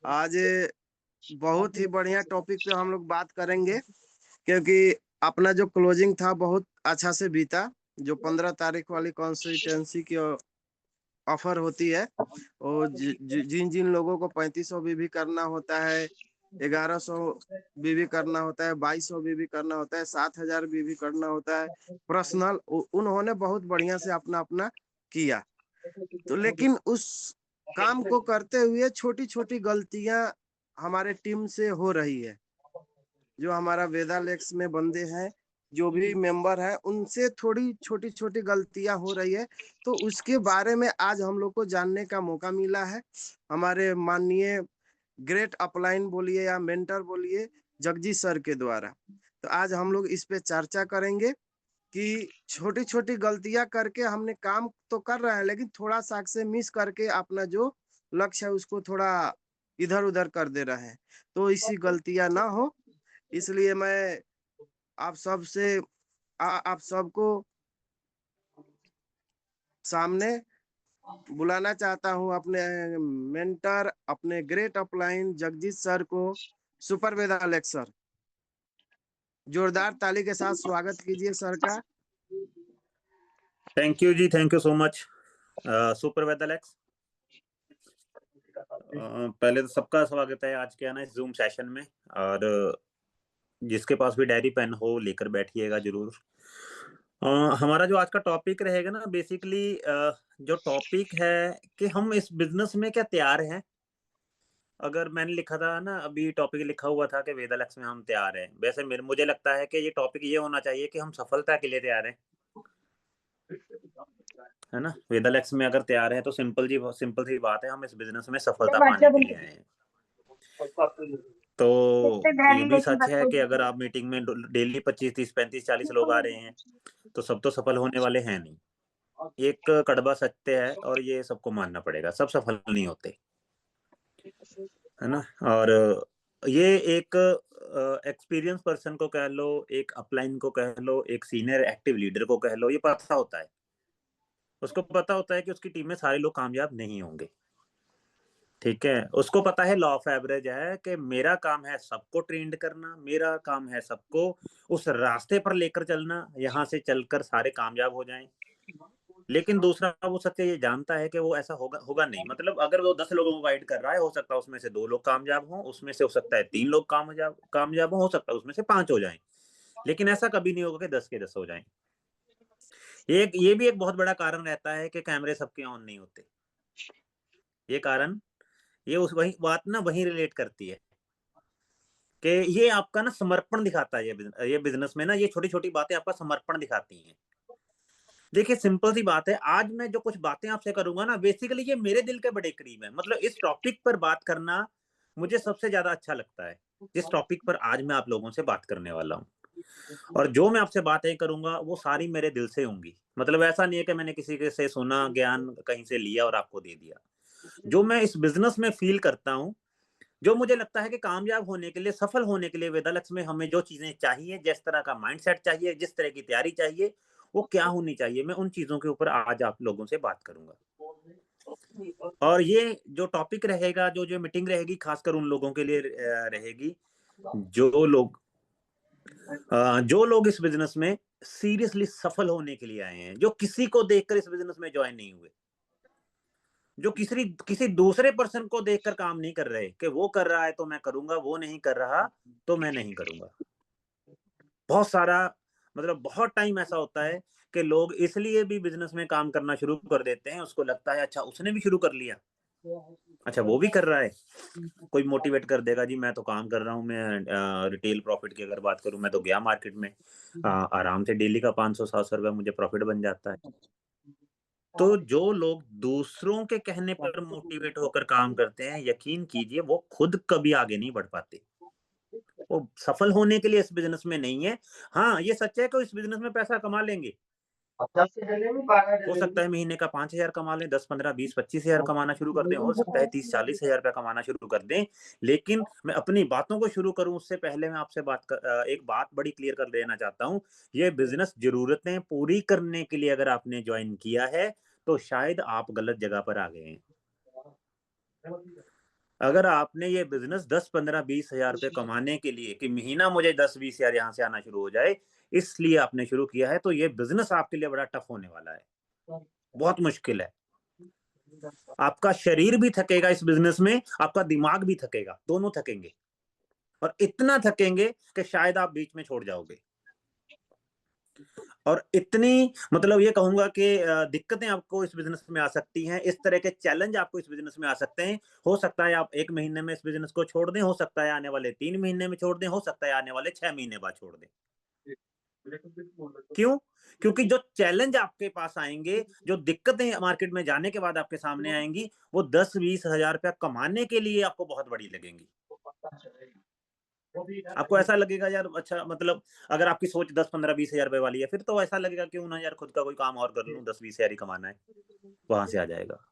आज बहुत ही बढ़िया टॉपिक पे हम लोग बात करेंगे, क्योंकि अपना जो क्लोजिंग था बहुत अच्छा से बीता। जो 15 तारीख वाली कॉन्स्टिट्यूंसी की ऑफर होती है, और जिन जिन लोगों को 3500 भी करना होता है, 1100 भी करना होता है, 2200 भी करना होता है, 7000 भी करना होता है पर्सनल, उन्होंने बहुत बढ़िया से अपना अपना किया। तो लेकिन उस काम को करते हुए छोटी छोटी गलतियां हमारे टीम से हो रही है। जो हमारा वेदालेक्स में बंदे हैं, जो भी मेंबर हैं, उनसे थोड़ी छोटी छोटी गलतियां हो रही है। तो उसके बारे में आज हम लोग को जानने का मौका मिला है। हमारे माननीय ग्रेट अपलाइन बोलिए या मेंटर बोलिए, जगजीत सर के द्वारा। तो आज हम लोग इस पे चर्चा करेंगे कि छोटी छोटी गलतियां करके हमने काम तो कर रहे हैं, लेकिन थोड़ा सा से मिस करके अपना जो लक्ष्य है उसको थोड़ा इधर उधर कर दे रहे हैं। तो इसी गलतियां ना हो, इसलिए मैं आप सबसे आप सबको सामने बुलाना चाहता हूं, अपने मेंटर, अपने ग्रेट अपलाइन जगजीत सर को। सुपर वेदा अलेक्स सर, जोरदार ताली के साथ स्वागत कीजिए सर का। Thank you ji, thank you so much super Veda Alex. पहले तो सबका स्वागत है आज के आना इस जूम सेशन में, और जिसके पास भी डायरी पेन हो लेकर बैठिएगा जरूर। हमारा जो आज का टॉपिक रहेगा ना, बेसिकली जो टॉपिक है कि हम इस बिजनेस में क्या तैयार हैं। अगर मैंने लिखा था ना, अभी टॉपिक लिखा हुआ था कि वेदालेक्स में हम तैयार हैं, वैसे मुझे लगता है कि ये टॉपिक ये होना चाहिए कि हम सफलता के लिए तैयार हैं, है ना। वेदालेक्स में अगर तैयार है तो सिंपल सी बात है, हम इस बिजनेस में सफलता पाने के लिए आए हैं। तो ये भी सच है कि अगर आप मीटिंग में डेली 25, 30, 35, 40 लोग आ रहे हैं तो सब तो सफल होने वाले हैं नहीं। एक कड़वा सत्य है और ये सबको मानना पड़ेगा, सब सफल नहीं होते, है ना। और ये एक एक्सपीरियंस पर्सन को कह लो, एक अपलाइन को कह लो, एक सीनियर एक्टिव लीडर को कह लो, ये पता होता है, उसको पता होता है कि उसकी टीम में सारे लोग कामयाब नहीं होंगे। ठीक है, उसको पता है, लॉ ऑफ एवरेज है कि मेरा काम है सबको ट्रेंड करना, मेरा काम है सबको उस रास्ते पर लेकर चलना, यहाँ से चलकर सारे कामयाब हो जाएं। लेकिन दूसरा वो सत्य ये जानता है कि वो ऐसा होगा नहीं। मतलब अगर वो 10 लोगों को गाइड कर रहा है, हो सकता है उसमें से 2 लोग कामयाब हों, उसमें से हो सकता है 3 लोग कामयाब हो सकता है उसमें से 5 हो जाएं, लेकिन ऐसा कभी नहीं होगा कि 10 के 10 हो जाएं। ये भी एक बहुत बड़ा कारण रहता है कि कैमरे सबके ऑन नहीं होते। ये कारण, ये उस वही बात ना वही रिलेट करती है कि ये आपका ना समर्पण दिखाता है। ये बिजनेस में ना ये छोटी छोटी बातें आपका समर्पण दिखाती हैं। देखिए सिंपल सी बात है, आज मैं जो कुछ बातें आपसे करूंगा ना, बेसिकली ये मेरे दिल के बड़े करीब है। मतलब इस टॉपिक पर बात करना मुझे सबसे ज्यादा अच्छा लगता है, जिस टॉपिक पर आज मैं आप लोगों से बात करने वाला हूँ। और जो मैं आपसे बातें करूंगा वो सारी मेरे दिल से होंगी। मतलब ऐसा नहीं है कि मैंने किसी के से सुना ज्ञान कहीं से लिया और आपको दे दिया। जो मैं इस बिजनेस में फील करता हूँ, जो मुझे लगता है कि कामयाब होने के लिए, सफल होने के लिए वेदालक्ष्य में हमें जो चीजें चाहिए, जिस तरह का माइंडसेट चाहिए, जिस तरह की तैयारी चाहिए, वो क्या होनी चाहिए, मैं उन चीजों के ऊपर आज आप लोगों से बात करूंगा। और ये जो टॉपिक रहेगा, जो जो मीटिंग रहेगी, खासकर उन लोगों के लिए रहेगी जो लोग इस बिजनेस में सीरियसली सफल होने के लिए आए हैं, जो किसी को देखकर इस बिजनेस में ज्वाइन नहीं हुए, जो किसी दूसरे पर्सन को देखकर काम नहीं कर रहे कि वो कर रहा है तो मैं करूंगा, वो नहीं कर रहा तो मैं नहीं करूंगा। बहुत सारा, मतलब बहुत टाइम ऐसा होता है कि लोग इसलिए भी बिजनेस में काम करना शुरू कर देते हैं, उसको लगता है अच्छा उसने भी शुरू कर लिया, अच्छा वो भी कर रहा है, कोई मोटिवेट कर देगा, जी मैं तो काम कर रहा हूँ, मैं रिटेल प्रॉफिट की अगर बात करूं, मैं तो गया मार्केट में आराम से डेली का 500-700 रुपया मुझे प्रॉफिट बन जाता है। तो जो लोग दूसरों के कहने पर मोटिवेट होकर काम करते हैं, यकीन कीजिए वो खुद कभी आगे नहीं बढ़ पाते। वो सफल होने के लिए इस बिजनेस में नहीं है। हाँ ये सच है कि इस बिजनेस में पैसा कमा लेंगे, हो सकता है महीने का 5,000 कमा लें, 10, 15, 20, 25,000 कमाना शुरू कर दें, हो सकता है 30-40,000 रुपया कमाना शुरू कर दें। लेकिन मैं अपनी बातों को शुरू करूं उससे पहले मैं आपसे एक बात बड़ी क्लियर कर देना चाहता हूं। ये बिजनेस जरूरतें पूरी करने के लिए अगर आपने ज्वाइन किया है तो शायद आप गलत जगह पर आ गए हैं। अगर आपने ये बिजनेस 10, 15, 20 हजार रुपए कमाने के लिए कि महीना मुझे 10-20 हजार यहाँ से आना शुरू हो जाए, इसलिए आपने शुरू किया है, तो ये बिजनेस आपके लिए बड़ा टफ होने वाला है, बहुत मुश्किल है। आपका शरीर भी थकेगा इस बिजनेस में, आपका दिमाग भी थकेगा, दोनों थकेंगे, और इतना थकेंगे कि शायद आप बीच में छोड़ जाओगे। और इतनी मतलब ये कहूंगा कि दिक्कतें आपको इस बिजनेस में आ सकती हैं, इस तरह के चैलेंज आपको इस बिजनेस में आ सकते हैं। हो सकता है आप 1 महीने में इस बिजनेस को छोड़ दें, हो सकता है आने वाले 3 महीने में छोड़ दें, हो सकता है आने वाले 6 महीने बाद छोड़ दें। क्यों? क्योंकि जो चैलेंज आपके पास आएंगे, जो दिक्कतें मार्केट में जाने के बाद आपके सामने आएंगी, वो 10-20 हजार रुपया कमाने के लिए आपको बहुत बड़ी लगेंगी। आपको ऐसा लगेगा यार, अच्छा मतलब अगर आपकी सोच 10-15-20 हजार रुपए वाली है, फिर तो ऐसा लगेगा क्यों ना यार खुद का कोई काम और कर लूं, 10-20 हजार ही कमाना है, वहां से आ जाएगा।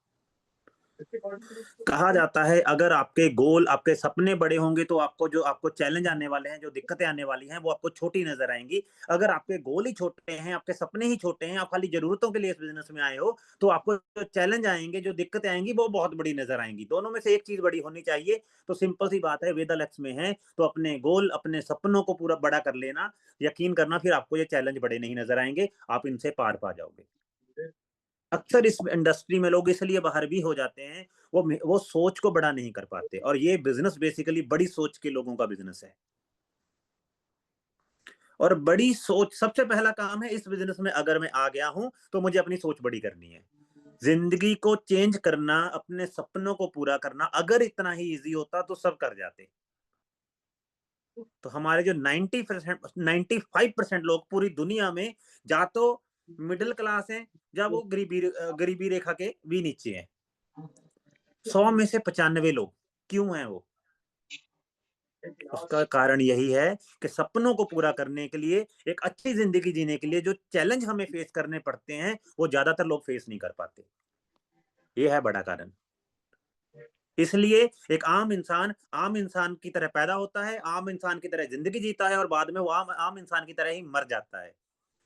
कहा जाता है अगर आपके गोल, आपके सपने बड़े होंगे तो आपको चैलेंज आने वाले हैं, जो दिक्कतें आने वाली हैं, वो आपको छोटी नजर आएंगी। अगर आपके गोल ही छोटे हैं, आपके सपने ही छोटे हैं, आप खाली जरूरतों के लिए इस बिजनेस में आए हो, तो आपको जो चैलेंज आएंगे, जो दिक्कतें आएंगी, वो बहुत बड़ी नजर आएंगी। दोनों में से एक चीज बड़ी होनी चाहिए। तो सिंपल सी बात है, वेदा लक्ष्य में है तो अपने गोल, अपने सपनों को पूरा बड़ा कर लेना, यकीन करना फिर आपको ये चैलेंज बड़े नहीं नजर आएंगे, आप इनसे पार पा जाओगे। अक्सर इस इंडस्ट्री में लोग इसलिए बाहर भी हो जाते हैं, वो सोच को बड़ा नहीं कर पाते, और ये बिजनेस बेसिकली बड़ी सोच के लोगों का बिजनेस है। और बड़ी सोच सबसे पहला काम है इस बिजनेस में। अगर मैं आ गया हूं तो मुझे अपनी सोच बड़ी करनी है। जिंदगी को चेंज करना, अपने सपनों को पूरा करना अगर इतना ही इजी होता तो सब कर जाते। तो हमारे जो 90%, 95% लोग पूरी दुनिया में या तो मिडिल क्लास हैं, या वो गरीबी रेखा के भी नीचे हैं। 100 में से 95 लोग क्यों हैं वो? उसका कारण यही है कि सपनों को पूरा करने के लिए, एक अच्छी जिंदगी जीने के लिए जो चैलेंज हमें फेस करने पड़ते हैं, वो ज्यादातर लोग फेस नहीं कर पाते। ये है बड़ा कारण। इसलिए एक आम इंसान की तरह पैदा होता है, आम इंसान की तरह जिंदगी जीता है, और बाद में वो आम इंसान की तरह ही मर जाता है।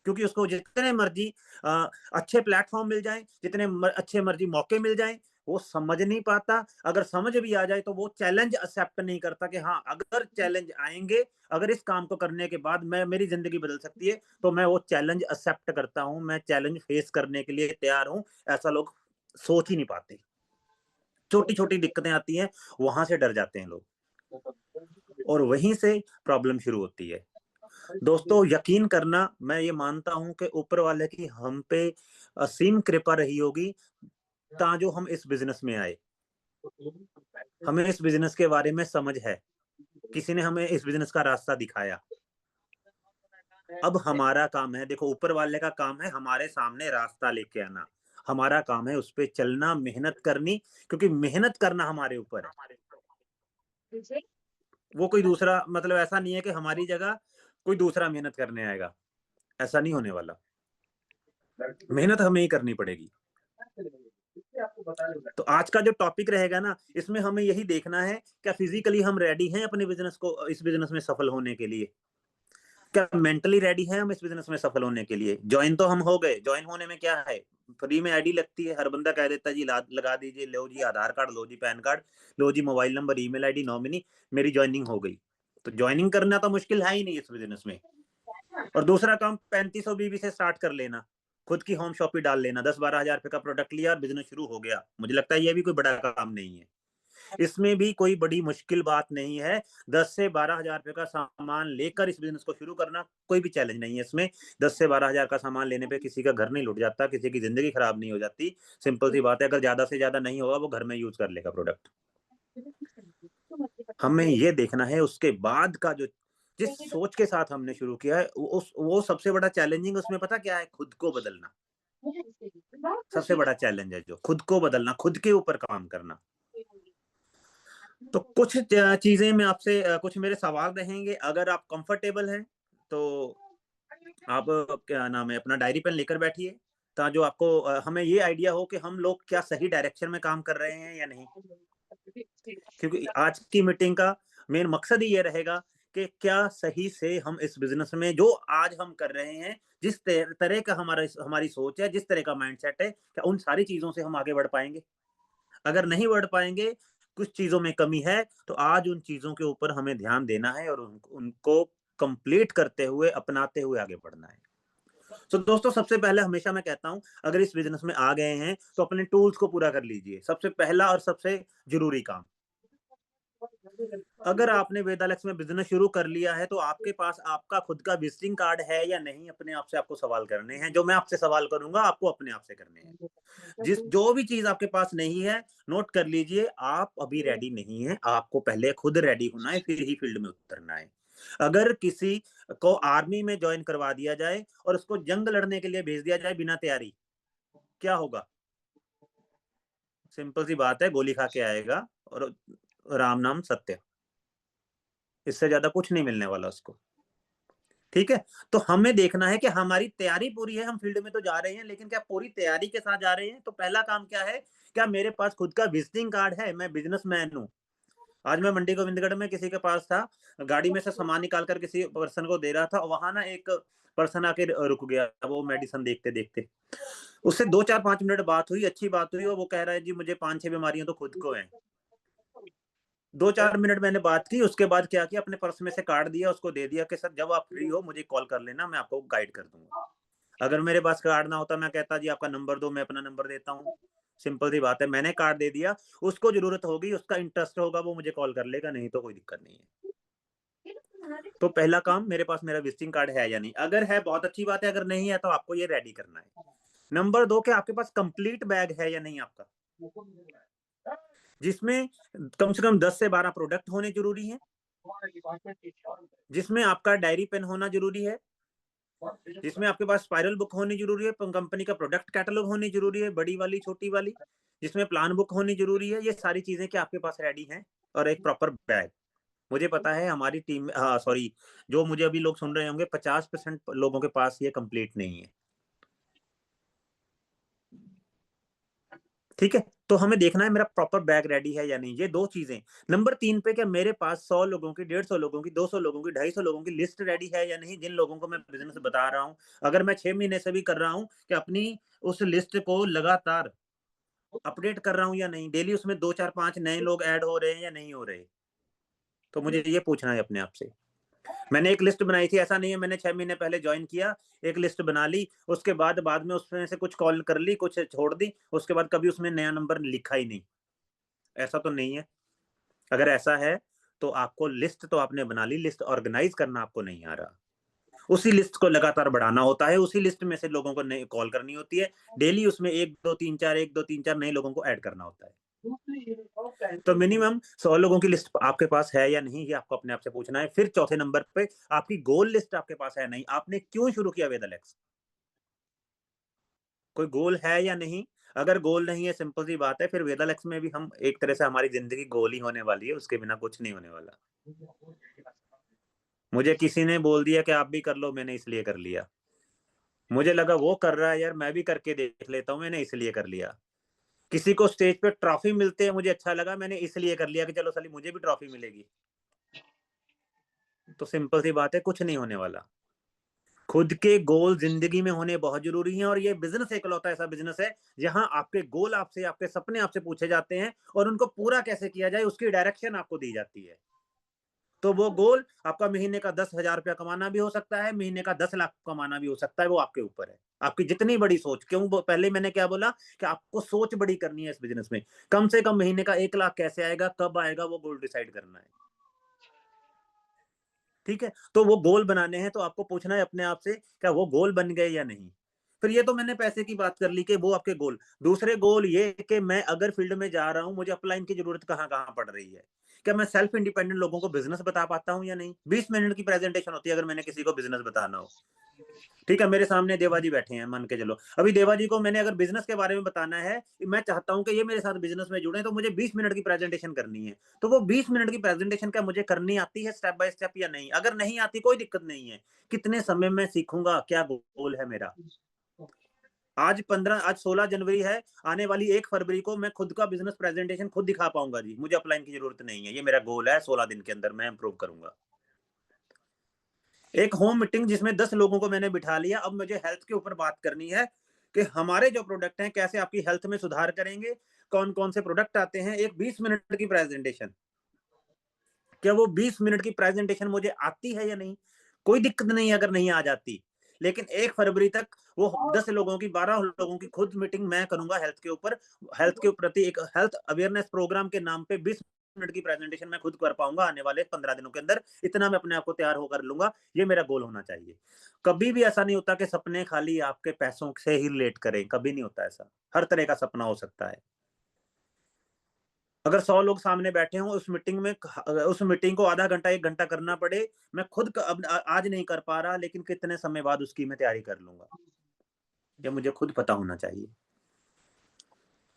क्योंकि उसको जितने मर्जी अच्छे प्लेटफॉर्म मिल जाएं, जितने अच्छे मर्जी मौके मिल जाएं, वो समझ नहीं पाता। अगर समझ भी आ जाए तो वो चैलेंज एक्सेप्ट नहीं करता कि हाँ, अगर चैलेंज आएंगे, अगर इस काम को करने के बाद मेरी जिंदगी बदल सकती है, तो मैं वो चैलेंज एक्सेप्ट करता हूं, मैं चैलेंज फेस करने के लिए तैयार हूं। ऐसा लोग सोच ही नहीं पाते। छोटी छोटी दिक्कतें आती हैं, वहां से डर जाते हैं लोग, और वहीं से प्रॉब्लम शुरू होती है। दोस्तों यकीन करना, मैं ये मानता हूं कि ऊपर वाले की हम पे असीम कृपा रही होगी, ताजो हम इस बिजनेस में आए। हमें इस बिजनेस के बारे में समझ है, किसी ने हमें इस बिजनेस का रास्ता दिखाया। अब हमारा काम है, देखो ऊपर वाले का काम है हमारे सामने रास्ता लेके आना, हमारा काम है उस पर चलना, मेहनत करनी, क्योंकि मेहनत करना हमारे ऊपर है। वो कोई दूसरा, मतलब ऐसा नहीं है कि हमारी जगह कोई दूसरा मेहनत करने आएगा, ऐसा नहीं होने वाला। मेहनत हमें ही करनी पड़ेगी। तो आज का जो टॉपिक रहेगा ना, इसमें हमें यही देखना है, क्या फिजिकली हम रेडी हैं अपने बिजनेस को, इस बिजनेस में सफल होने के लिए? क्या मेंटली रेडी हैं हम इस बिजनेस में सफल होने के लिए? ज्वाइन तो हम हो गए, ज्वाइन होने में क्या है, फ्री में आईडी लगती है, हर बंदा कह देता है जी लगा दीजिए, लो जी आधार कार्ड, लो जी पैन कार्ड, लो जी mobile number, email ID, nominee, मेरी ज्वाइनिंग हो गई। तो ज्वाइनिंग करना तो मुश्किल है ही नहीं इस बिजनेस में। और दूसरा काम 3500 बीबी से स्टार्ट कर लेना, खुद की होम शॉप ही डाल लेना, 10-12 हजार रुपए का प्रोडक्ट लिया, बिजनेस शुरू हो गया। मुझे लगता है ये भी कोई बड़ा काम नहीं है, इसमें भी कोई बड़ी मुश्किल बात नहीं है। 10 से 12 हजार रुपए का सामान लेकर इस बिजनेस को शुरू करना कोई भी चैलेंज नहीं है इसमें। 10 से 12 हजार का सामान लेने पे किसी का घर नहीं लुट जाता, किसी की जिंदगी खराब नहीं हो जाती। सिंपल सी बात है, अगर ज्यादा से ज्यादा नहीं होगा वो घर में यूज कर लेगा प्रोडक्ट। हमें ये देखना है उसके बाद का जो, जिस सोच के साथ हमने शुरू किया है, वो सबसे बड़ा चैलेंजिंग उसमें पता क्या है? खुद को बदलना सबसे बड़ा चैलेंज है, जो खुद को बदलना, खुद के ऊपर काम करना। तो कुछ चीजें मैं आपसे, कुछ मेरे सवाल रहेंगे, अगर आप कंफर्टेबल हैं तो आप क्या नाम है, अपना डायरी पेन लेकर बैठिए, ताकि जो आपको हमें ये आइडिया हो कि हम लोग क्या सही डायरेक्शन में काम कर रहे हैं या नहीं। क्योंकि आज की मीटिंग का मेन मकसद ही ये रहेगा कि क्या सही से हम इस बिजनेस में जो आज हम कर रहे हैं, जिस तरह का हमारी सोच है, जिस तरह का माइंडसेट है, क्या उन सारी चीजों से हम आगे बढ़ पाएंगे? अगर नहीं बढ़ पाएंगे कुछ चीजों में कमी है, तो आज उन चीजों के ऊपर हमें ध्यान देना है और उनको कंप्लीट करते हुए, अपनाते हुए आगे बढ़ना है। तो दोस्तों, सबसे पहले हमेशा मैं कहता हूं, अगर इस बिजनेस में आ गए हैं तो अपने टूल्स को पूरा कर लीजिए। सबसे पहला और सबसे जरूरी काम, अगर आपने वेदालेक्स में बिजनेस शुरू कर लिया है तो आपके पास आपका खुद का विजिटिंग कार्ड है या नहीं, अपने आप से आपको सवाल करने हैं। जो मैं आपसे सवाल करूंगा आपको अपने आप से करने हैं। जो भी चीज आपके पास नहीं है, नोट कर लीजिए, आप अभी रेडी नहीं है। आपको पहले खुद रेडी होना है, फिर ही फील्ड में उतरना है। अगर किसी को आर्मी में ज्वाइन करवा दिया जाए और उसको जंग लड़ने के लिए भेज दिया जाए बिना तैयारी, क्या होगा? सिंपल सी बात है, गोली खा के आएगा और राम नाम सत्य, इससे ज्यादा कुछ नहीं मिलने वाला उसको। ठीक है, तो हमें देखना है कि हमारी तैयारी पूरी है, हम फील्ड में तो जा रहे हैं, लेकिन क्या पूरी तैयारी के साथ जा रहे हैं? तो पहला काम क्या है, क्या मेरे पास खुद का विजिटिंग कार्ड है? मैं बिजनेसमैन हूं। आज मैं मंडी गोविंदगढ़ में किसी के पास था, गाड़ी में से सामान निकाल कर किसी पर्सन को दे रहा था, वहां ना एक पर्सन आके रुक गया, वो मेडिसिन देखते देखते। उससे 2-4-5 मिनट बात हुई, अच्छी बात हुई, और वो कह रहा है जी मुझे 5-6 बीमारियां तो खुद को हैं। 2-4 मिनट मैंने बात की, उसके बाद क्या किया, अपने पर्स में से कार्ड दिया, उसको दे दिया कि सर जब आप फ्री हो मुझे कॉल कर लेना, मैं आपको गाइड कर दूंगा। अगर मेरे पास कार्ड ना होता, मैं कहता जी आपका नंबर दो, मैं अपना नंबर देता हूँ। सिंपल सी बात है, मैंने कार्ड दे दिया, उसको जरूरत होगी, उसका इंटरेस्ट होगा, वो मुझे कॉल कर लेगा, नहीं तो कोई दिक्कत नहीं है। तो पहला काम, मेरे पास मेरा विजिटिंग कार्ड है या नहीं। अगर है बहुत अच्छी बात है, अगर नहीं है तो आपको ये रेडी करना है। नंबर 2, क्या आपके पास कंप्लीट बैग है या नहीं आपका, जिसमें कम से कम 10 से 12 प्रोडक्ट होने जरूरी है, जिसमें आपका डायरी पेन होना जरूरी है, जिसमें आपके पास स्पाइरल बुक होनी जरूरी है, कंपनी का प्रोडक्ट कैटलॉग होनी जरूरी है, बड़ी वाली छोटी वाली, जिसमें प्लान बुक होनी जरूरी है। ये सारी चीजें क्या आपके पास रेडी हैं? और एक प्रॉपर बैग। मुझे पता है हमारी टीम, हाँ सॉरी, जो मुझे अभी लोग सुन रहे होंगे, 50% लोगों के पास ये कंप्लीट नहीं है। ठीक है, तो हमें देखना है मेरा प्रॉपर बैग रेडी है या नहीं, ये 2 चीजें। नंबर 3 पे, क्या मेरे पास 100 लोगों की, 150 लोगों की, 200 लोगों की, 250 लोगों की लिस्ट रेडी है या नहीं, जिन लोगों को मैं बिजनेस बता रहा हूं। अगर मैं 6 महीने से भी कर रहा हूं कि अपनी उस लिस्ट को लगातार अपडेट कर रहा हूं या नहीं, डेली उसमें 2-4-5 नए लोग ऐड हो रहे हैं या नहीं हो रहे, तो मुझे ये पूछना है अपने आप से। मैंने एक लिस्ट बनाई थी, ऐसा नहीं है मैंने 6 महीने पहले ज्वाइन किया, एक लिस्ट बना ली, उसके बाद में उसमें से कुछ कॉल कर ली, कुछ छोड़ दी, उसके बाद कभी उसमें नया नंबर लिखा ही नहीं। ऐसा तो नहीं है। अगर ऐसा है तो आपको लिस्ट तो आपने बना ली, लिस्ट ऑर्गेनाइज करना आपको नहीं आ रहा। उसी लिस्ट को लगातार बढ़ाना होता है, उसी लिस्ट में से लोगों को नई कॉल करनी होती है, डेली उसमें 1-2-3-4 नए लोगों को ऐड करना होता है। तो मिनिमम 100 लोगों की लिस्ट आपके पास है या नहीं, ये आपको अपने आप से पूछना है। फिर चौथे नंबर पे, आपकी गोल लिस्ट आपके पास है नहीं। आपने क्यों शुरू किया वेदालेक्स? कोई गोल है या नहीं? अगर गोल नहीं है, सिंपल सी बात है, फिर वेदालेक्स में भी हम एक तरह से, हमारी जिंदगी गोल ही होने वाली है, उसके बिना कुछ नहीं होने वाला। मुझे किसी ने बोल दिया कि आप भी कर लो, मैंने इसलिए कर लिया। मुझे लगा वो कर रहा है यार, मैं भी करके देख लेता हूँ, मैंने इसलिए कर लिया। किसी को स्टेज पे ट्रॉफी मिलते हैं, मुझे अच्छा लगा, मैंने इसलिए कर लिया कि चलो साली मुझे भी ट्रॉफी मिलेगी। तो सिंपल सी बात है, कुछ नहीं होने वाला। खुद के गोल जिंदगी में होने बहुत जरूरी हैं, और ये बिजनेस एकलौता ऐसा बिजनेस है जहां आपके गोल आपसे, आपके सपने आपसे पूछे जाते हैं, और उनको पूरा कैसे किया जाए उसकी डायरेक्शन आपको दी जाती है। तो वो गोल आपका महीने का 10,000 रुपया कमाना भी हो सकता है, महीने का 10 लाख कमाना भी हो सकता है, वो आपके ऊपर है। आपकी जितनी बड़ी सोच, क्यों पहले मैंने क्या बोला कि आपको सोच बड़ी करनी है इस बिजनेस में। कम से कम महीने का 1 लाख कैसे आएगा, कब आएगा, वो गोल डिसाइड करना है। ठीक है, तो वो गोल बनाने हैं, तो आपको पूछना है अपने आप से, क्या वो गोल बन गए या नहीं। फिर ये तो मैंने पैसे की बात कर ली कि वो आपके गोल। दूसरे गोल ये कि मैं अगर फील्ड में जा रहा हूं, मुझे अपलाइन की जरूरत कहां कहां पड़ रही है। क्या मैं सेल्फ इंडिपेंडेंट लोगों को बिजनेस बता पाता हूं या नहीं? 20 मिनट की प्रेजेंटेशन होती है अगर मैंने किसी को बिजनेस बताना हो। ठीक है, मेरे सामने देवा जी बैठे हैं, मान के चलो, अभी देवा जी को मैंने अगर बिजनेस के बारे में बताना है, मैं चाहता हूं कि ये मेरे साथ बिजनेस में जुड़े, तो मुझे 20 मिनट की प्रेजेंटेशन करनी है। तो वो 20 मिनट की प्रेजेंटेशन क्या मुझे करनी आती है स्टेप बाय स्टेप या नहीं? अगर नहीं आती, कोई दिक्कत नहीं है, कितने समय में सीखूंगा, क्या गोल है मेरा। आज 16 जनवरी है, आने वाली 1 फरवरी को मैं खुद का बिजनेस प्रेजेंटेशन खुद दिखा पाऊंगा जी, मुझे अपलाइन की जरूरत नहीं है। ये मेरा गोल है, 16 दिन के अंदर मैं इंप्रूव करूंगा। एक होम मीटिंग जिसमें 10 लोगों को मैंने बिठा लिया, अब मुझे हेल्थ के ऊपर बात करनी है कि हमारे जो प्रोडक्ट हैं कैसे आपकी हेल्थ में सुधार करेंगे, कौन कौन से प्रोडक्ट आते हैं, एक 20 मिनट की प्रेजेंटेशन, क्या वो 20 मिनट की प्रेजेंटेशन मुझे आती है या नहीं? कोई दिक्कत नहीं अगर नहीं आ जाती, लेकिन 1 फरवरी तक वो 10 लोगों की, 12 लोगों की खुद मीटिंग मैं करूंगा हेल्थ के ऊपर, हेल्थ के प्रति एक हेल्थ अवेयरनेस प्रोग्राम के नाम पे 20 मिनट की प्रेजेंटेशन मैं खुद कर पाऊंगा आने वाले 15 दिनों के अंदर। इतना मैं अपने आप को तैयार होकर लूंगा, ये मेरा गोल होना चाहिए। कभी भी ऐसा नहीं होता कि सपने खाली आपके पैसों से ही रिलेट करें, कभी नहीं होता ऐसा। हर तरह का सपना हो सकता है। अगर 100 लोग सामने बैठे हों, उस मीटिंग को आधा घंटा 1 घंटा करना पड़े, मैं खुद अब आज नहीं कर पा रहा, लेकिन कितने समय बाद उसकी मैं तैयारी कर लूंगा, ये मुझे खुद पता होना चाहिए।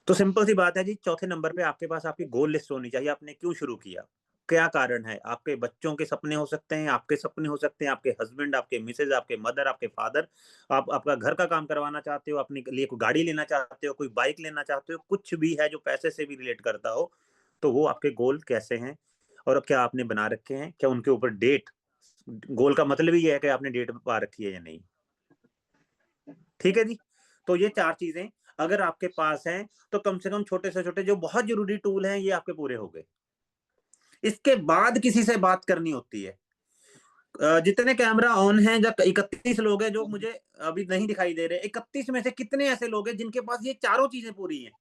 तो सिंपल सी बात है जी। चौथे नंबर पे आपके पास आपकी गोल लिस्ट होनी चाहिए। आपने क्यों शुरू किया, क्या कारण है? आपके बच्चों के सपने हो सकते हैं, आपके सपने हो सकते हैं, आपके हस्बैंड, आपके मिसेज, आपके मदर, आपके फादर, आप आपका घर का काम करवाना चाहते हो, अपने लिए कोई गाड़ी लेना चाहते हो, कोई बाइक लेना चाहते हो, कुछ भी है जो पैसे से भी रिलेट करता हो, तो वो आपके गोल कैसे हैं और क्या आपने बना रखे हैं? क्या उनके ऊपर डेट, गोल का मतलब ही है कि आपने डेट पा रखी है या नहीं। ठीक है जी। तो ये 4 चीजें अगर आपके पास हैं, तो कम से कम छोटे से छोटे जो बहुत जरूरी टूल हैं, ये आपके पूरे हो गए। इसके बाद किसी से बात करनी होती है। जितने कैमरा ऑन हैं, जब 31 लोग हैं जो मुझे अभी नहीं दिखाई दे रहे, 31 में से कितने ऐसे लोग हैं जिनके पास ये चारों चीजें पूरी हैं?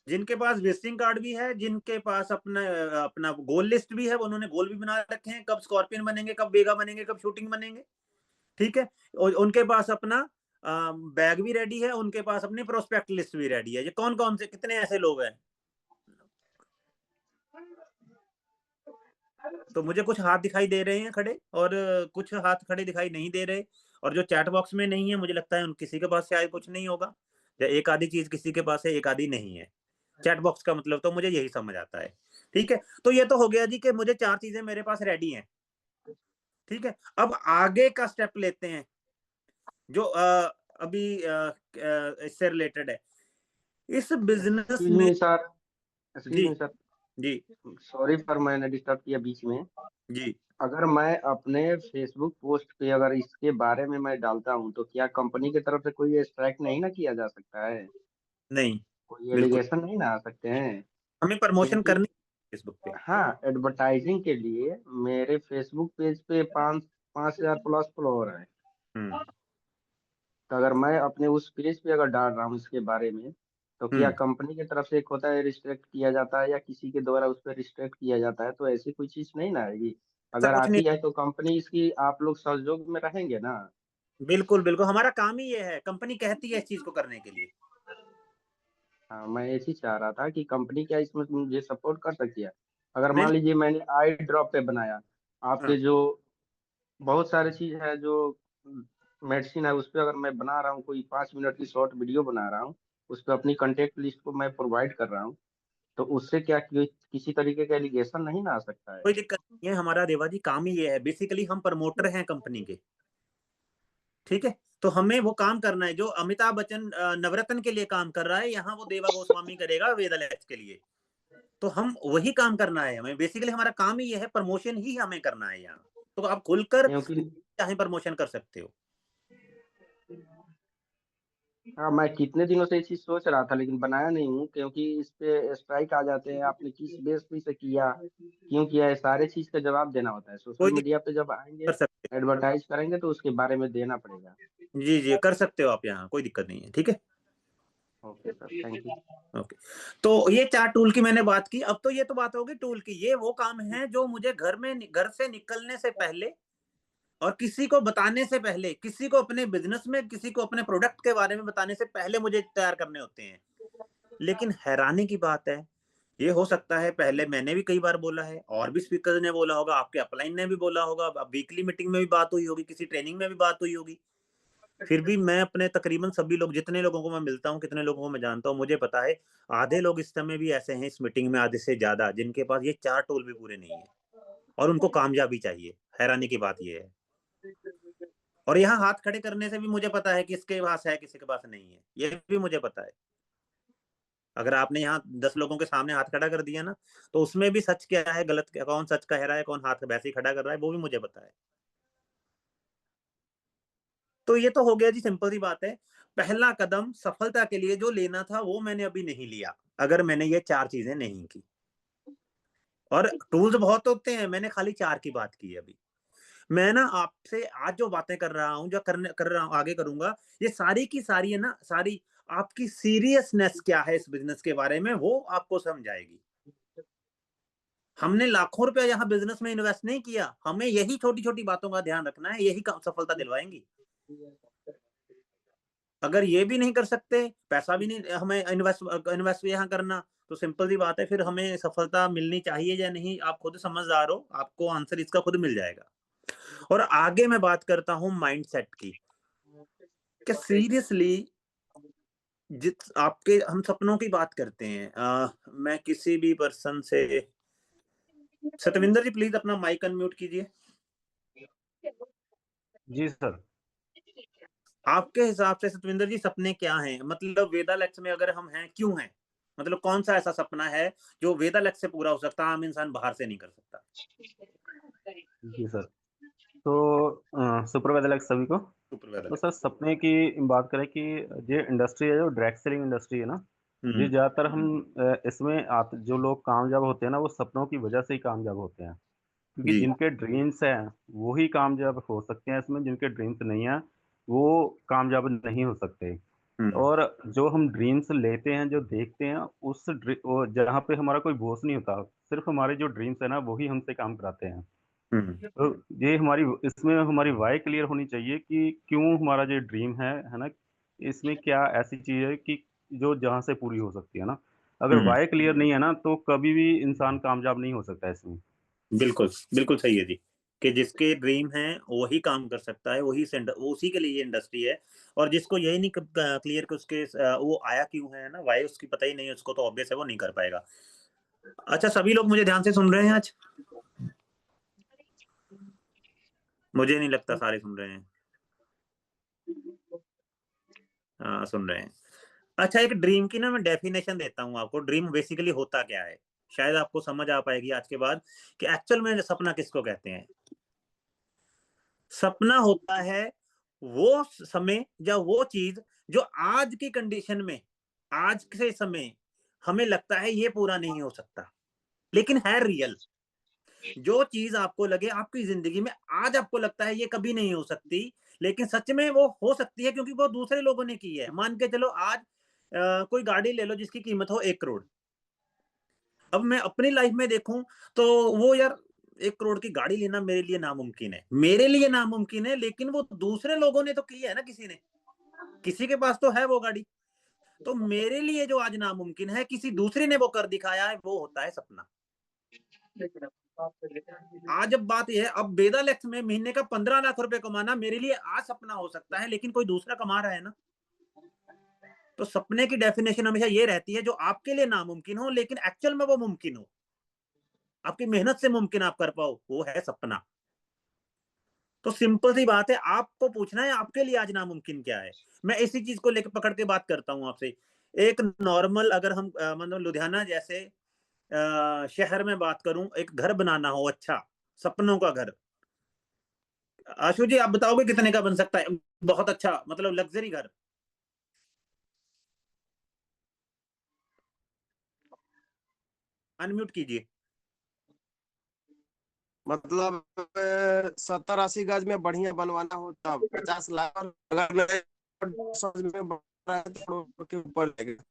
जिनके पास विजिटिंग कार्ड भी है, जिनके पास अपना अपना गोल लिस्ट भी है, उन्होंने गोल भी बना रखे हैं, कब स्कॉर्पियन बनेंगे, कब बेगा बनेंगे, कब शूटिंग बनेंगे। ठीक है। और उनके पास अपना बैग भी रेडी है, उनके पास अपनी प्रोस्पेक्ट लिस्ट भी रेडी है। ये कौन कौन से, कितने ऐसे लोग हैं? तो मुझे कुछ हाथ दिखाई दे रहे हैं खड़े, और कुछ हाथ खड़े दिखाई नहीं दे रहे, और जो चैट बॉक्स में नहीं है, मुझे लगता है उन किसी के पास शायद कुछ नहीं होगा, या एक आधी चीज किसी के पास है, एक आधी नहीं है। चैट बॉक्स का मतलब तो मुझे यही समझ आता है। ठीक है। तो ये तो हो गया जी कि मुझे 4 चीजें मेरे पास रेडी हैं। ठीक है। अब आगे का स्टेप लेते हैं, जो अभी इससे रिलेटेड है। इस बिजनेस एक्सक्यूज में मी सर, एक्सक्यूज जी मी सर, जी सॉरी फॉर मैंने डिस्टर्ब किया बीच में। जी अगर मैं अपने फेसबुक पोस्ट पे अगर इसके बारे में मैं डालता हूँ तो क्या कंपनी की तरफ से कोई स्ट्राइक नहीं ना किया जा सकता है? नहीं, कोई बिल्कुल एलिगेशन नहीं ना आ सकते हैं? हमें प्रमोशन क्योंकि करनी है फेसबुक पे। हाँ, एडवर्टाइजिंग के लिए मेरे फेसबुक पेज पे 5,000 प्लस फॉलोअर है। हम्म तो अगर मैं अपने उस पेज पे अगर डाल रहा हूँ इसके बारे में, तो क्या हम्म कंपनी की तरफ से एक होता है रिस्ट्रिक्ट किया जाता है या किसी के द्वारा उस पर रिस्ट्रिक्ट किया जाता है? तो ऐसी कोई चीज नहीं ना आएगी। ऐसा अगर कुछ नहीं। आती है तो कंपनी इसकी आप लोग सहयोग में रहेंगे ना? बिल्कुल बिल्कुल, हमारा काम ही ये है, कंपनी कहती है इस चीज को करने के लिए। हाँ, मैं ऐसी चाह रहा था कि कंपनी क्या इसमें मुझे सपोर्ट कर सकती है? अगर नहीं मान नहीं, लीजिए मैंने आई ड्रॉप पे बनाया, हाँ आपके जो बहुत सारी चीज है जो मेडिसिन है उस पर अगर मैं बना रहा हूँ, कोई 5 मिनट की शॉर्ट वीडियो बना रहा हूँ, उस पर अपनी कंटेक्ट लिस्ट को मैं प्रोवाइड कर रहा हूँ, तो उससे क्या किसी तरीके का एलिगेशन नहीं ना आ सकता है? कोई दिक्कत नहीं है। हमारा देवा जी काम ही ये है, बेसिकली हम प्रमोटर हैं कंपनी के। ठीक है। तो हमें वो काम करना है जो अमिताभ बच्चन नवरत्न के लिए काम कर रहा है, यहाँ वो देवा गोस्वामी करेगा वेदालैक्स के लिए। तो हम वही काम करना है हमें, बेसिकली हमारा काम ही ये है, प्रमोशन ही हमें करना है यहाँ। तो आप खुलकर क्योंकि चाहे प्रमोशन कर सकते हो। हाँ, मैं कितने दिनों से ये चीज सोच रहा था लेकिन बनाया नहीं हूँ, क्योंकि इस पे स्ट्राइक आ जाते हैं। आपने किस बेस पे इसे किया, क्यों किया है, सारे चीज का जवाब देना होता है। सोशल कोई दिक्कत, मीडिया पे जब आएंगे कर सकते एडवर्टाइज करेंगे तो उसके बारे में देना पड़ेगा। हो जी जी, कर सकते हो आप यहाँ, कोई दिक्कत नहीं है। ठीक है। Okay sir, thank you. Okay. तो ये 4 टूल की मैंने बात की। अब तो ये तो बात होगी टूल की। ये वो काम है जो मुझे घर से निकलने से पहले और किसी को बताने से पहले, किसी को अपने बिजनेस में, किसी को अपने प्रोडक्ट के बारे में बताने से पहले मुझे तैयार करने होते हैं। लेकिन हैरानी की बात है, ये हो सकता है पहले मैंने भी कई बार बोला है, और भी स्पीकर ने बोला होगा, आपके अपलाइन ने भी बोला होगा, वीकली मीटिंग में भी बात हुई होगी, किसी ट्रेनिंग में भी बात हुई होगी। फिर भी मैं अपने तकरीबन सभी लोग, जितने लोगों को मैं मिलता हूँ, कितने लोगों को मैं जानता हूँ, मुझे पता है आधे लोग इस समय भी ऐसे हैं इस मीटिंग में, आधे से ज्यादा, जिनके पास ये 4 टूल भी पूरे नहीं है, और उनको कामयाबी चाहिए। हैरानी की बात ये है। और यहाँ हाथ खड़े करने से भी मुझे पता है किसके पास है, किसी के पास नहीं है, ये भी मुझे पता है। अगर आपने यहाँ 10 लोगों के सामने हाथ खड़ा कर दिया ना, तो उसमें भी सच क्या है, गलत क्या, कौन सच कह रहा है, कौन हाथ वैसे ही खड़ा कर रहा है, वो भी मुझे पता है। तो ये तो हो गया जी, सिंपल सी बात है। पहला कदम सफलता के लिए जो लेना था वो मैंने अभी नहीं लिया, अगर मैंने ये 4 चीजें नहीं की। और टूल्स बहुत होते हैं, मैंने खाली 4 की बात की है अभी। मैं ना आपसे आज जो बातें कर रहा हूँ, जो कर रहा हूँ, आगे करूँगा, ये सारी की सारी है ना, सारी आपकी सीरियसनेस क्या है इस बिज़नेस के बारे में, वो आपको समझाएगी। हमने लाखों रुपया यहाँ बिज़नेस में इन्वेस्ट नहीं किया, हमें यही छोटी-छोटी बातों का ध्यान रखना है, यही सफलता दिलवाएँगी। अगर ये भी नहीं कर सकते, पैसा भी नहीं हमें इन्वेस्ट यहाँ करना, तो सिंपल सी बात है, फिर हमें सफलता मिलनी चाहिए या नहीं, आप खुद समझदार हो, आपको आंसर इसका खुद मिल जाएगा। और आगे मैं बात करता हूँ माइंडसेट की, कि सीरियसली जित आपके हम सपनों की बात करते हैं, मैं किसी भी पर्सन से, सतविंदर जी प्लीज अपना माइक अनम्यूट कीजिए। जी सर। आपके हिसाब से सतविंदर जी सपने क्या हैं? मतलब वेदालेक्स में अगर हम हैं, क्यों हैं? मतलब कौन सा ऐसा सपना है जो वेदालेक्स से पूरा हो सकता है, आम इंसान बाहर से नहीं कर सकता? जी सर। तो सुप्रभात अलग सभी को। तो सर सपने की बात करें कि ये इंडस्ट्री है जो डायरेक्ट सेलिंग इंडस्ट्री है ना, ये ज़्यादातर हम इसमें जो लोग कामयाब होते हैं ना, वो सपनों की वजह से ही कामयाब होते हैं। क्योंकि जी। जिनके ड्रीम्स हैं, वो ही कामयाब हो सकते हैं इसमें, जिनके ड्रीम्स नहीं हैं, वो कामयाब नहीं हो सकते। और जो हम ड्रीम्स लेते हैं, जो देखते हैं, जहाँ पे हमारा कोई बॉस नहीं होता, सिर्फ हमारे जो ड्रीम्स है ना, वही हमसे काम कराते हैं। तो ये इसमें हमारी वाई क्लियर होनी चाहिए कि क्यों हमारा जो ड्रीम है ना, इसमें क्या ऐसी चीज़ है कि जो जहाँ से पूरी हो सकती है ना। अगर वाई क्लियर नहीं है ना, तो कभी भी इंसान कामयाब नहीं हो सकता इसमें। बिल्कुल, बिल्कुल सही है जी, कि जिसके ड्रीम हैं वही काम कर सकता है, वही उसी के लिए ये इंडस्ट्री है। और जिसको यही नहीं क्लियर कि उसके वो आया क्यों है ना, व्हाई उसकी पता ही नहीं है उसको, तो ऑब्वियस है वो नहीं कर पाएगा। अच्छा, सभी लोग मुझे ध्यान से सुन रहे हैं आज? मुझे नहीं लगता सारे सुन रहे हैं। हाँ, सुन रहे हैं। अच्छा, एक ड्रीम की ना मैं डेफिनेशन देता हूँ आपको, ड्रीम बेसिकली होता क्या है? शायद आपको समझ आ पाएगी आज के बाद कि एक्चुअल में सपना किसको कहते हैं। सपना होता है वो समय या वो चीज जो आज की कंडीशन में, आज के समय हमें लगता है ये पूरा नहीं हो सकता, लेकिन है रियल। जो चीज आपको लगे आपकी जिंदगी में आज आपको लगता है ये कभी नहीं हो सकती, लेकिन सच में वो हो सकती है, क्योंकि वो दूसरे लोगों ने की है। मान के चलो आज कोई गाड़ी ले लो जिसकी कीमत हो 1 करोड़। अब मैं अपनी लाइफ में देखूं तो वो यार 1 करोड़ की गाड़ी लेना मेरे लिए नामुमकिन है, मेरे लिए नामुमकिन है, लेकिन वो दूसरे लोगों ने तो की है ना, किसी के पास तो है वो गाड़ी। तो मेरे लिए जो आज नामुमकिन है, किसी दूसरे ने वो कर दिखाया है, वो होता है सपना। आज अब बात यह है, अब वेदालेक्स में महीने का 15 लाख रुपए कमाना मेरे लिए आज सपना हो सकता है, लेकिन कोई दूसरा कमा रहा है ना। तो सपने की डेफिनेशन हमेशा ये रहती है जो आपके लिए नामुमकिन हो, लेकिन एक्चुअल में वो मुमकिन हो, आपकी मेहनत से मुमकिन आप कर पाओ, वो है सपना। तो सिंपल सी बात है, आपको पूछना है आपके लिए आज नामुमकिन क्या है। मैं इसी चीज को लेकर पकड़ के बात करता हूं आपसे। एक नॉर्मल, अगर हम मतलब लुधियाना जैसे शहर में बात करूं, एक घर बनाना हो अच्छा, सपनों का घर, आशु जी आप बताओगे कितने का बन सकता है बहुत अच्छा, मतलब लग्जरी घर? अनम्यूट कीजिए। मतलब 70-80 गज में बढ़िया बनवाना हो तब 50 लाख, और अगर 100 गज में बन रहा है तो करोड़ के ऊपर लगेगा।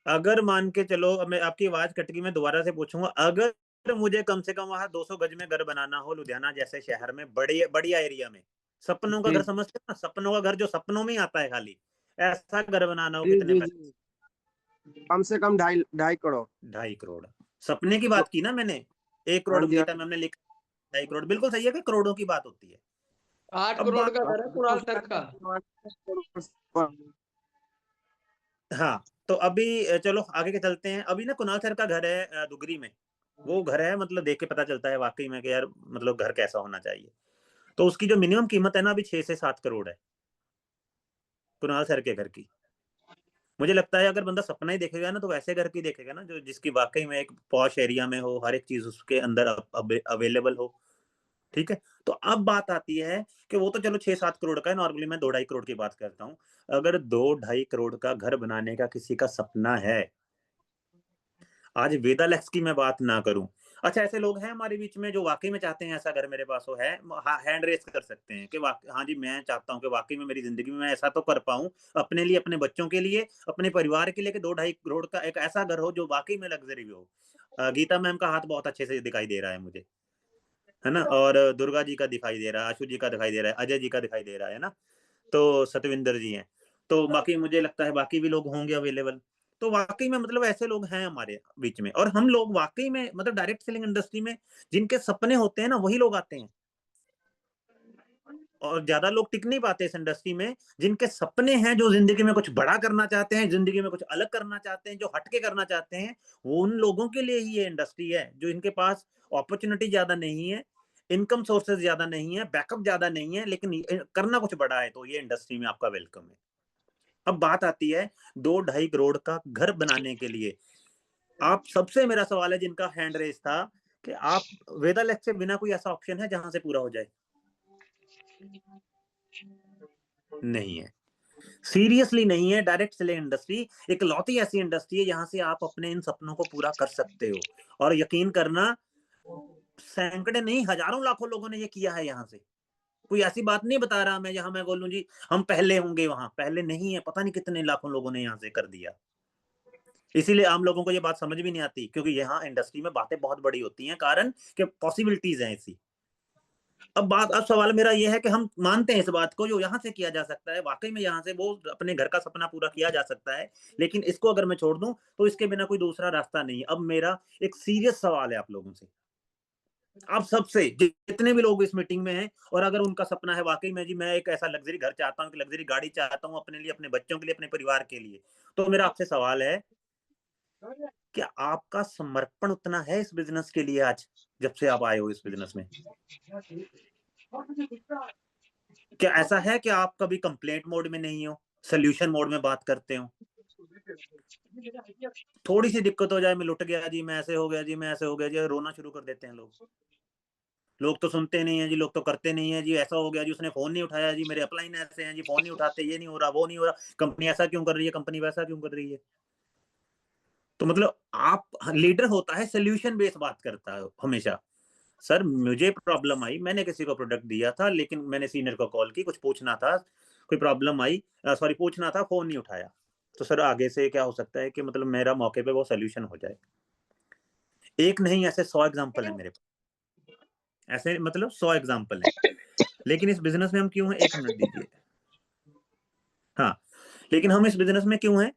अगर मान के चलो, मैं आपकी आवाज कट गई, मैं दोबारा से पूछूंगा, अगर मुझे कम से कम वहां 200 गज में घर बनाना हो लुधियाना जैसे शहर में, बढ़िया एरिया में, सपनों का घर समझते हैं ना, सपनों का घर जो सपनों में ही आता है खाली, ऐसा घर बनाना हो, जी कितने जी पैसे? जी, कम से कम 2.5 करोड़। 2.5 करोड़ सपने की बात की ना मैंने, 1 हाँ करोड़ जी, गीता मैम ने लिखा, 2.5 करोड़, बिल्कुल सही है कि करोड़ों की बात होती है। 8 अब करोड़ बात, का घर है कुणाल सर का। हाँ, तो अभी चलो आगे के चलते हैं। अभी ना कुणाल सर का घर है दुगरी में, वो घर है, मतलब देख के पता चलता है वाकई में कि यार मतलब घर कैसा होना चाहिए। तो उसकी जो मिनिमम कीमत है ना अभी 6 से 7 करोड़ है कुणाल सर के घर की। मुझे लगता है अगर बंदा सपना ही देखेगा ना, तो वैसे घर की देखेगा ना जो जिसकी वाकई में एक पॉश एरिया में हो, हर एक चीज उसके अंदर अवेलेबल हो। ठीक है। तो अब बात आती है कि वो तो चलो 6-7 करोड़ का है, नॉर्मली मैं 2-2.5 करोड़ की बात करता हूँ। अगर 2-2.5 करोड़ का घर बनाने का किसी का सपना है, आज वेदालेक्स की मैं बात ना करूं, अच्छा ऐसे लोग हैं हमारे बीच में जो वाकई में चाहते हैं ऐसा घर मेरे पास हो, है हैंड रेस कर सकते हैं कि हाँ जी मैं चाहता हूं कि वाकई में मेरी जिंदगी में मैं ऐसा तो कर पाऊं अपने लिए, अपने बच्चों के लिए, अपने परिवार के लिए, कि 2-2.5 करोड़ का एक ऐसा घर हो जो वाकई में लग्जरी हो। गीता मैम का हाथ बहुत अच्छे से दिखाई दे रहा है मुझे, है ना, और दुर्गा जी का दिखाई दे रहा है, आशु जी का दिखाई दे रहा है, अजय जी का दिखाई दे रहा है ना, तो सतविंदर जी हैं, तो बाकी मुझे लगता है बाकी भी लोग होंगे अवेलेबल। तो वाकई में मतलब ऐसे लोग हैं हमारे बीच में, और हम लोग वाकई में मतलब डायरेक्ट सेलिंग इंडस्ट्री में जिनके सपने होते हैं ना वही लोग आते हैं, और ज्यादा लोग टिक नहीं पाते इस इंडस्ट्री में। जिनके सपने हैं, जो जिंदगी में कुछ बड़ा करना चाहते हैं, जिंदगी में कुछ अलग करना चाहते हैं, जो हटके करना चाहते हैं, वो उन लोगों के लिए ही ये इंडस्ट्री है। जो इनके पास अपॉर्चुनिटी ज्यादा नहीं है, इनकम सोर्सेज ज्यादा नहीं है, बैकअप ज्यादा नहीं है, लेकिन करना कुछ बड़ा है, तो ये इंडस्ट्री में आपका वेलकम है। अब बात आती है 2-2.5 करोड़ का घर बनाने के लिए, आप सबसे मेरा सवाल है जिनका हैंड रेस था कि आप वेदालेक्स से बिना कोई ऐसा ऑप्शन है जहां से पूरा हो जाए? नहीं है, सीरियसली नहीं है। डायरेक्ट सेलिंग इंडस्ट्री एक लौती ऐसी इंडस्ट्री है जहां से आप अपने इन सपनों को पूरा कर सकते हो, और यकीन करना सैकड़े नहीं हजारों लाखों लोगों ने ये किया है। यहाँ से कोई ऐसी बात नहीं बता रहा मैं जहां मैं बोलूं जी हम पहले होंगे, वहां पहले नहीं है, पता नहीं कितने लाखों लोगों ने यहाँ से कर दिया। इसीलिए आम लोगों को ये बात समझ भी नहीं आती, क्योंकि यहाँ इंडस्ट्री में बातें बहुत बड़ी होती हैं, कारण कि पॉसिबिलिटीज हैं ऐसी। अब सवाल मेरा ये है कि हम मानते हैं इस बात को, जो यहाँ से किया जा सकता है, वाकई में यहाँ से वो अपने घर का सपना पूरा किया जा सकता है, लेकिन इसको अगर मैं छोड़ दूं तो इसके बिना कोई दूसरा रास्ता नहीं है। अब मेरा एक सीरियस सवाल है आप लोगों से, आप सबसे, जितने भी लोग इस मीटिंग में हैं, और अगर उनका सपना है वाकई में जी मैं एक ऐसा लग्जरी घर चाहता हूँ, लग्जरी गाड़ी चाहता हूँ अपने लिए, अपने बच्चों के लिए, अपने परिवार के लिए, तो मेरा आपसे सवाल है, क्या आपका समर्पण उतना है इस बिजनेस के लिए आज, जब से आप आए हो इस बिजनेस में? क्या ऐसा है कि आप कभी कंप्लेंट मोड में नहीं हो, सोल्यूशन मोड में बात करते हो? थोड़ी सी दिक्कत हो जाए, मैं लुट गया जी, मैं ऐसे हो गया जी, मैं ऐसे हो गया जी, रोना शुरू कर देते हैं लोग। लोग तो सुनते नहीं है जी, लोग तो करते नहीं है जी, ऐसा हो गया जी, उसने फोन नहीं उठाया जी, मेरे अपलाइन ऐसे हैं जी, फोन नहीं उठाते, ये नहीं हो रहा, वो नहीं हो रहा, कंपनी ऐसा क्यों कर रही है, कंपनी वैसा क्यों कर रही है। तो मतलब आप, लीडर होता है सोल्यूशन बेस्ड बात करता है हमेशा। सर मुझे प्रॉब्लम आई, मैंने किसी को प्रोडक्ट दिया था, लेकिन मैंने सीनियर को कॉल की, कुछ पूछना था, कोई प्रॉब्लम आई, सॉरी पूछना था, फोन नहीं उठाया, तो सर आगे से क्या हो सकता है कि मतलब मेरा मौके पे वो सोल्यूशन हो जाए। एक नहीं, ऐसे 100 एग्जांपल है मेरे पास, ऐसे मतलब 100 एग्जांपल है। लेकिन इस बिजनेस में हम क्यों हैं, 1 मिनट दीजिए, हाँ, लेकिन हम इस बिजनेस में क्यों हैं?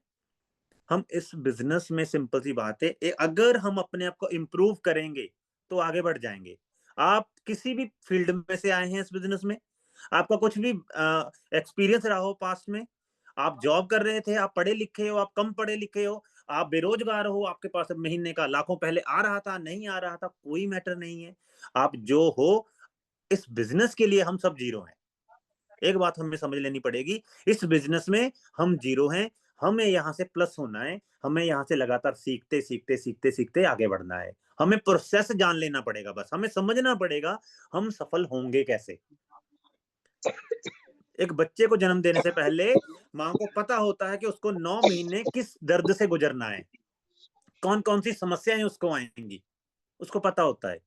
हम इस बिजनेस में सिंपल सी बात है, अगर हम अपने आप को इम्प्रूव करेंगे तो आगे बढ़ जाएंगे। आप किसी भी फील्ड में से आए हैं इस बिजनेस में, आपका कुछ भी एक्सपीरियंस रहा हो पास्ट में, आप जॉब कर रहे थे, आप पढ़े लिखे हो, आप कम पढ़े लिखे हो, आप बेरोजगार हो, आपके पास महीने का लाखों पहले आ रहा था, नहीं आ रहा था, कोई मैटर नहीं है। आप जो हो, इस बिजनेस के लिए हम सब जीरो हैं। एक बात हमें समझ लेनी पड़ेगी, इस बिजनेस में हम जीरो हैं, हमें यहाँ से प्लस होना है, हमें यहाँ से लगातार सीखते सीखते सीखते सीखते आगे बढ़ना है। हमें प्रोसेस जान लेना पड़ेगा, बस हमें समझना पड़ेगा हम सफल होंगे कैसे। एक बच्चे को जन्म देने से पहले माँ को पता होता है कि उसको 9 महीने किस दर्द से गुजरना है, कौन कौन सी समस्याएं उसको आएंगी, उसको पता होता है।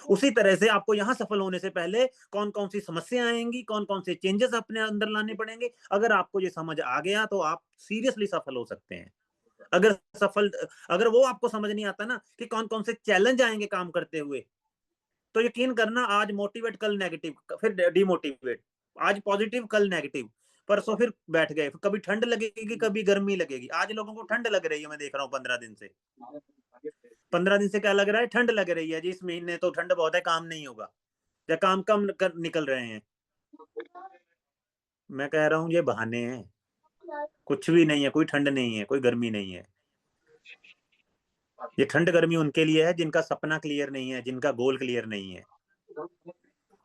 उसी तरह से आपको यहाँ सफल होने से पहले कौन कौन सी समस्या आएंगी, कौन कौन से चेंजेस अपने अंदर लाने पड़ेंगे, अगर आपको ये समझ आ गया तो आप सीरियसली सफल हो सकते हैं। अगर वो आपको समझ नहीं आता ना कि कौन कौन से चैलेंज आएंगे काम करते हुए, तो यकीन करना आज मोटिवेट कल नेगेटिव, फिर डिमोटिवेट, आज पॉजिटिव कल नेगेटिव, परसों फिर बैठ गए, कभी ठंड लगेगी कभी गर्मी लगेगी। आज लोगों को ठंड लग रही है, मैं देख रहा हूँ 15 दिन से। 15 दिन से क्या लग रहा है, ठंड लग रही है जी, इस महीने तो ठंड बहुत है, काम नहीं होगा, या काम कम निकल रहे हैं। मैं कह रहा हूँ ये बहाने हैं, कुछ भी नहीं है, कोई ठंड नहीं है, कोई गर्मी नहीं है। ये ठंड गर्मी उनके लिए है जिनका सपना क्लियर नहीं है, जिनका गोल क्लियर नहीं है।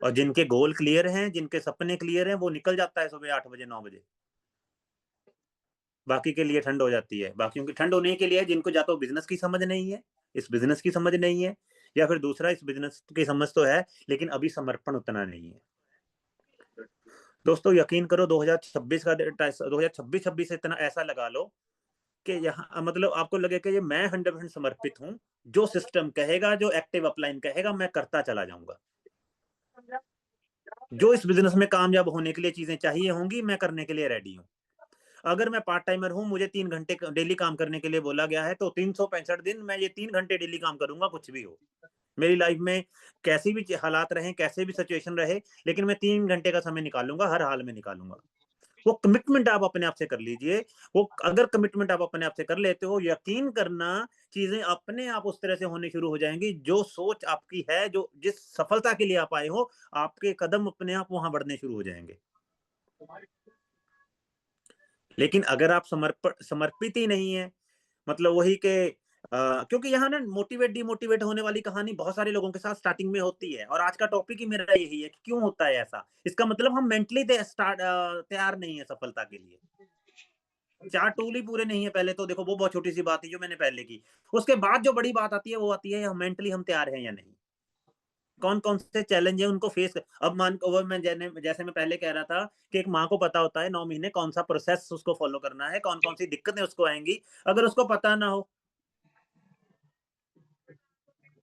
और जिनके गोल क्लियर हैं, जिनके सपने क्लियर हैं, वो निकल जाता है सुबह 8 बजे 9 बजे। बाकी के लिए ठंड हो जाती है। बाकियों की ठंड होने के लिए जिनको या तो बिजनेस की समझ नहीं है, इस बिजनेस की समझ नहीं है, या फिर दूसरा, इस बिजनेस की समझ तो है लेकिन अभी समर्पण उतना नहीं है। दोस्तों यकीन करो 2026 का 2026 से इतना ऐसा लगा लो कि यहाँ मतलब आपको लगे कि ये मैं 100% समर्पित हूँ, जो सिस्टम कहेगा, जो एक्टिव अपलाइन कहेगा, मैं करता चला जाऊंगा। जो इस बिजनेस में कामयाब होने के लिए चीजें चाहिए होंगी, मैं करने के लिए रेडी हूँ। अगर मैं पार्ट टाइमर हूँ, मुझे 3 घंटे डेली काम करने के लिए बोला गया है, तो 365 दिन मैं ये 3 घंटे डेली काम करूंगा, कुछ भी हो मेरी लाइफ में, कैसी भी हालात रहे, कैसे भी सिचुएशन रहे, लेकिन मैं 3 घंटे का समय निकालूंगा, हर हाल में निकालूंगा। वो कमिटमेंट आप अपने आप से कर लीजिए। वो अगर कमिटमेंट आप अपने आप से कर लेते हो, यकीन करना चीजें अपने आप उस तरह से होने शुरू हो जाएंगी। जो सोच आपकी है, जो जिस सफलता के लिए आप आए हो, आपके कदम अपने आप वहां बढ़ने शुरू हो जाएंगे। लेकिन अगर आप समर्पित ही नहीं है, मतलब वही के क्योंकि यहाँ ना मोटिवेट डिमोटिवेट होने वाली कहानी बहुत सारे लोगों के साथ स्टार्टिंग में होती है, और आज का टॉपिक ही मेरा यही है कि क्यों होता है ऐसा। इसका मतलब हम मेंटली तैयार नहीं है सफलता के लिए। 4 टूल ही पूरे नहीं है पहले तो, देखो वो बहुत छोटी सी बात है जो मैंने पहले की। उसके बाद जो बड़ी बात आती है वो आती है मेंटली हम तैयार हैं या नहीं, कौन कौन से चैलेंज है उनको फेस अब मान वो मैं जैसे मैं पहले कह रहा था कि एक माँ को पता होता है 9 महीने कौन सा प्रोसेस उसको फॉलो करना है, कौन कौन सी दिक्कतें उसको आएंगी। अगर उसको पता ना हो,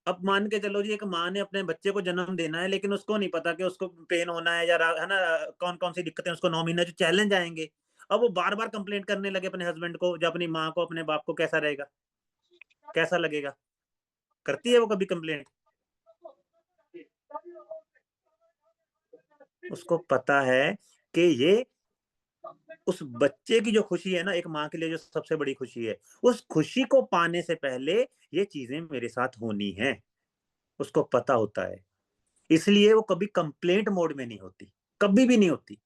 अब मान के चलो जी एक माँ ने अपने बच्चे को जन्म देना है, लेकिन उसको नहीं पता कि उसको पेन होना है या है ना, कौन कौन सी दिक्कतें उसको 9 महीने जो चैलेंज आएंगे। अब वो बार बार कंप्लेंट करने लगे अपने हस्बैंड को, जो अपनी माँ को, अपने बाप को, कैसा रहेगा, कैसा लगेगा? करती है वो कभी कंप्लेंट? उसको पता है कि ये उस बच्चे की जो खुशी है ना, एक माँ के लिए जो सबसे बड़ी खुशी है, उस खुशी को पाने से पहले ये चीजें मेरे साथ होनी है, उसको पता होता है। इसलिए वो कभी कंप्लेंट मोड में नहीं होती, कभी भी नहीं होती।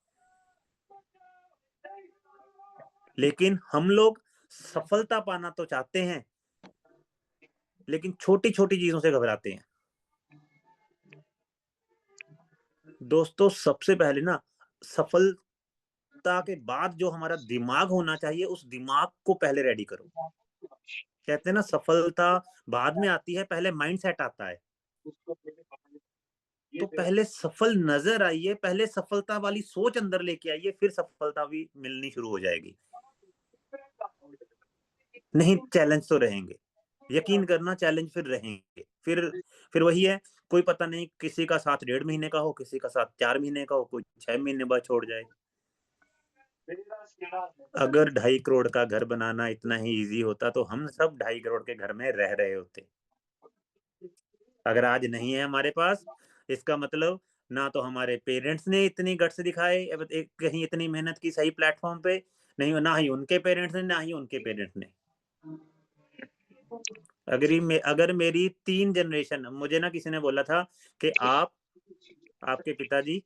लेकिन हम लोग सफलता पाना तो चाहते हैं, लेकिन छोटी छोटी चीजों से घबराते हैं। दोस्तों सबसे पहले ना, सफलता के बाद जो हमारा दिमाग होना चाहिए, उस दिमाग को पहले रेडी करो। कहते हैं ना सफलता बाद में आती है, पहले माइंडसेट आता है। तो पहले सफल नजर आइए, पहले सफलता वाली सोच अंदर लेके आइए, फिर सफलता भी मिलनी शुरू हो जाएगी। नहीं चैलेंज तो रहेंगे, यकीन करना चैलेंज फिर रहेंगे। फिर वही है, कोई पता नहीं किसी का साथ 1.5 महीने का हो, किसी का साथ 4 महीने का हो, कोई 6 महीने बाद छोड़ जाए। अगर 2.5 करोड़ का घर बनाना इतना ही इजी होता तो हम सब 2.5 करोड़ के घर में रह रहे होते। अगर आज नहीं है हमारे पास, इसका मतलब ना तो हमारे पेरेंट्स ने इतनी गट्स दिखाए, कहीं इतनी मेहनत की सही प्लेटफॉर्म पे, नहीं ना ही उनके पेरेंट्स ने, ना ही उनके पेरेंट्स ने। अगर मेरी 3 जनरेशन, मुझे ना किसी ने बोला था कि आपके पिताजी,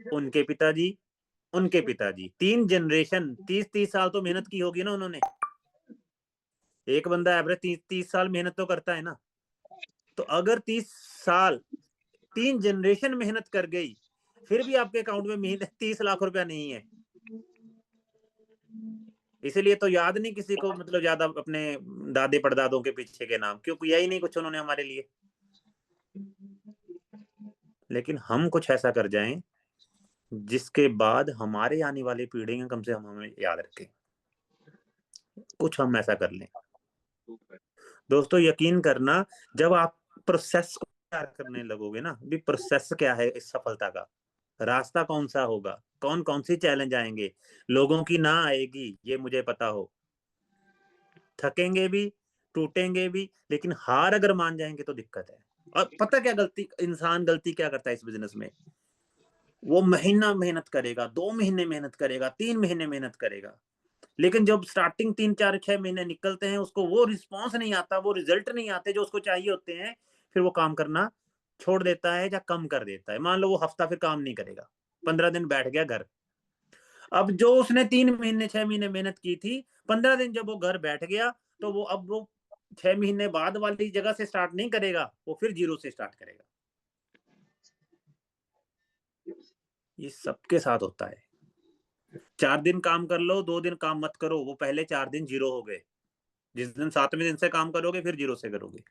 उनके पिताजी, उनके पिताजी, 3 जनरेशन, 30 साल तो मेहनत की होगी ना उन्होंने। एक बंदा एवरेज 30 साल मेहनत तो करता है ना। तो अगर 30 साल 3 जनरेशन मेहनत कर गई, फिर भी आपके अकाउंट में महीने 30 लाख रुपया नहीं है। इसीलिए तो याद नहीं किसी को, मतलब ज्यादा अपने दादे परदादों के पीछे के नाम, क्योंकि यही नहीं कुछ उन्होंने हमारे लिए। लेकिन हम कुछ ऐसा कर जाएं जिसके बाद हमारे आने वाली पीढ़ियां कम से कम हमें याद रखें, कुछ हम ऐसा कर लें। दोस्तों यकीन करना, जब आप प्रोसेस को तैयार करने लगोगे ना, भी प्रोसेस क्या है इस सफलता का, रास्ता कौन सा होगा, कौन कौन सी चैलेंज आएंगे, लोगों की ना आएगी ये मुझे पता हो, थकेंगे भी, टूटेंगे भी, लेकिन हार अगर मान जाएंगे तो दिक्कत है। और पता क्या गलती क्या करता है इस बिजनेस में, वो महीना मेहनत करेगा, 2 महीने मेहनत करेगा, 3 महीने मेहनत करेगा, लेकिन जब स्टार्टिंग 3 4 6 महीने निकलते हैं, उसको वो रिस्पॉन्स नहीं आता, वो रिजल्ट नहीं आते जो उसको चाहिए होते हैं, फिर वो काम करना छोड़ देता है या कम कर देता है। मान लो वो हफ्ता फिर काम नहीं करेगा, 15 दिन बैठ गया घर। अब जो उसने 3 महीने 6 महीने मेहनत की थी, 15 दिन जब वो घर बैठ गया, तो वो 6 महीने बाद वाली जगह से स्टार्ट नहीं करेगा, वो फिर 0 से स्टार्ट करेगा। ये सबके साथ होता है। 4 दिन काम कर लो, 2 दिन काम मत करो, वो पहले 4 दिन 0 हो गए। जिस दिन 7वें दिन से काम करोगे, फिर 0 से करोगे।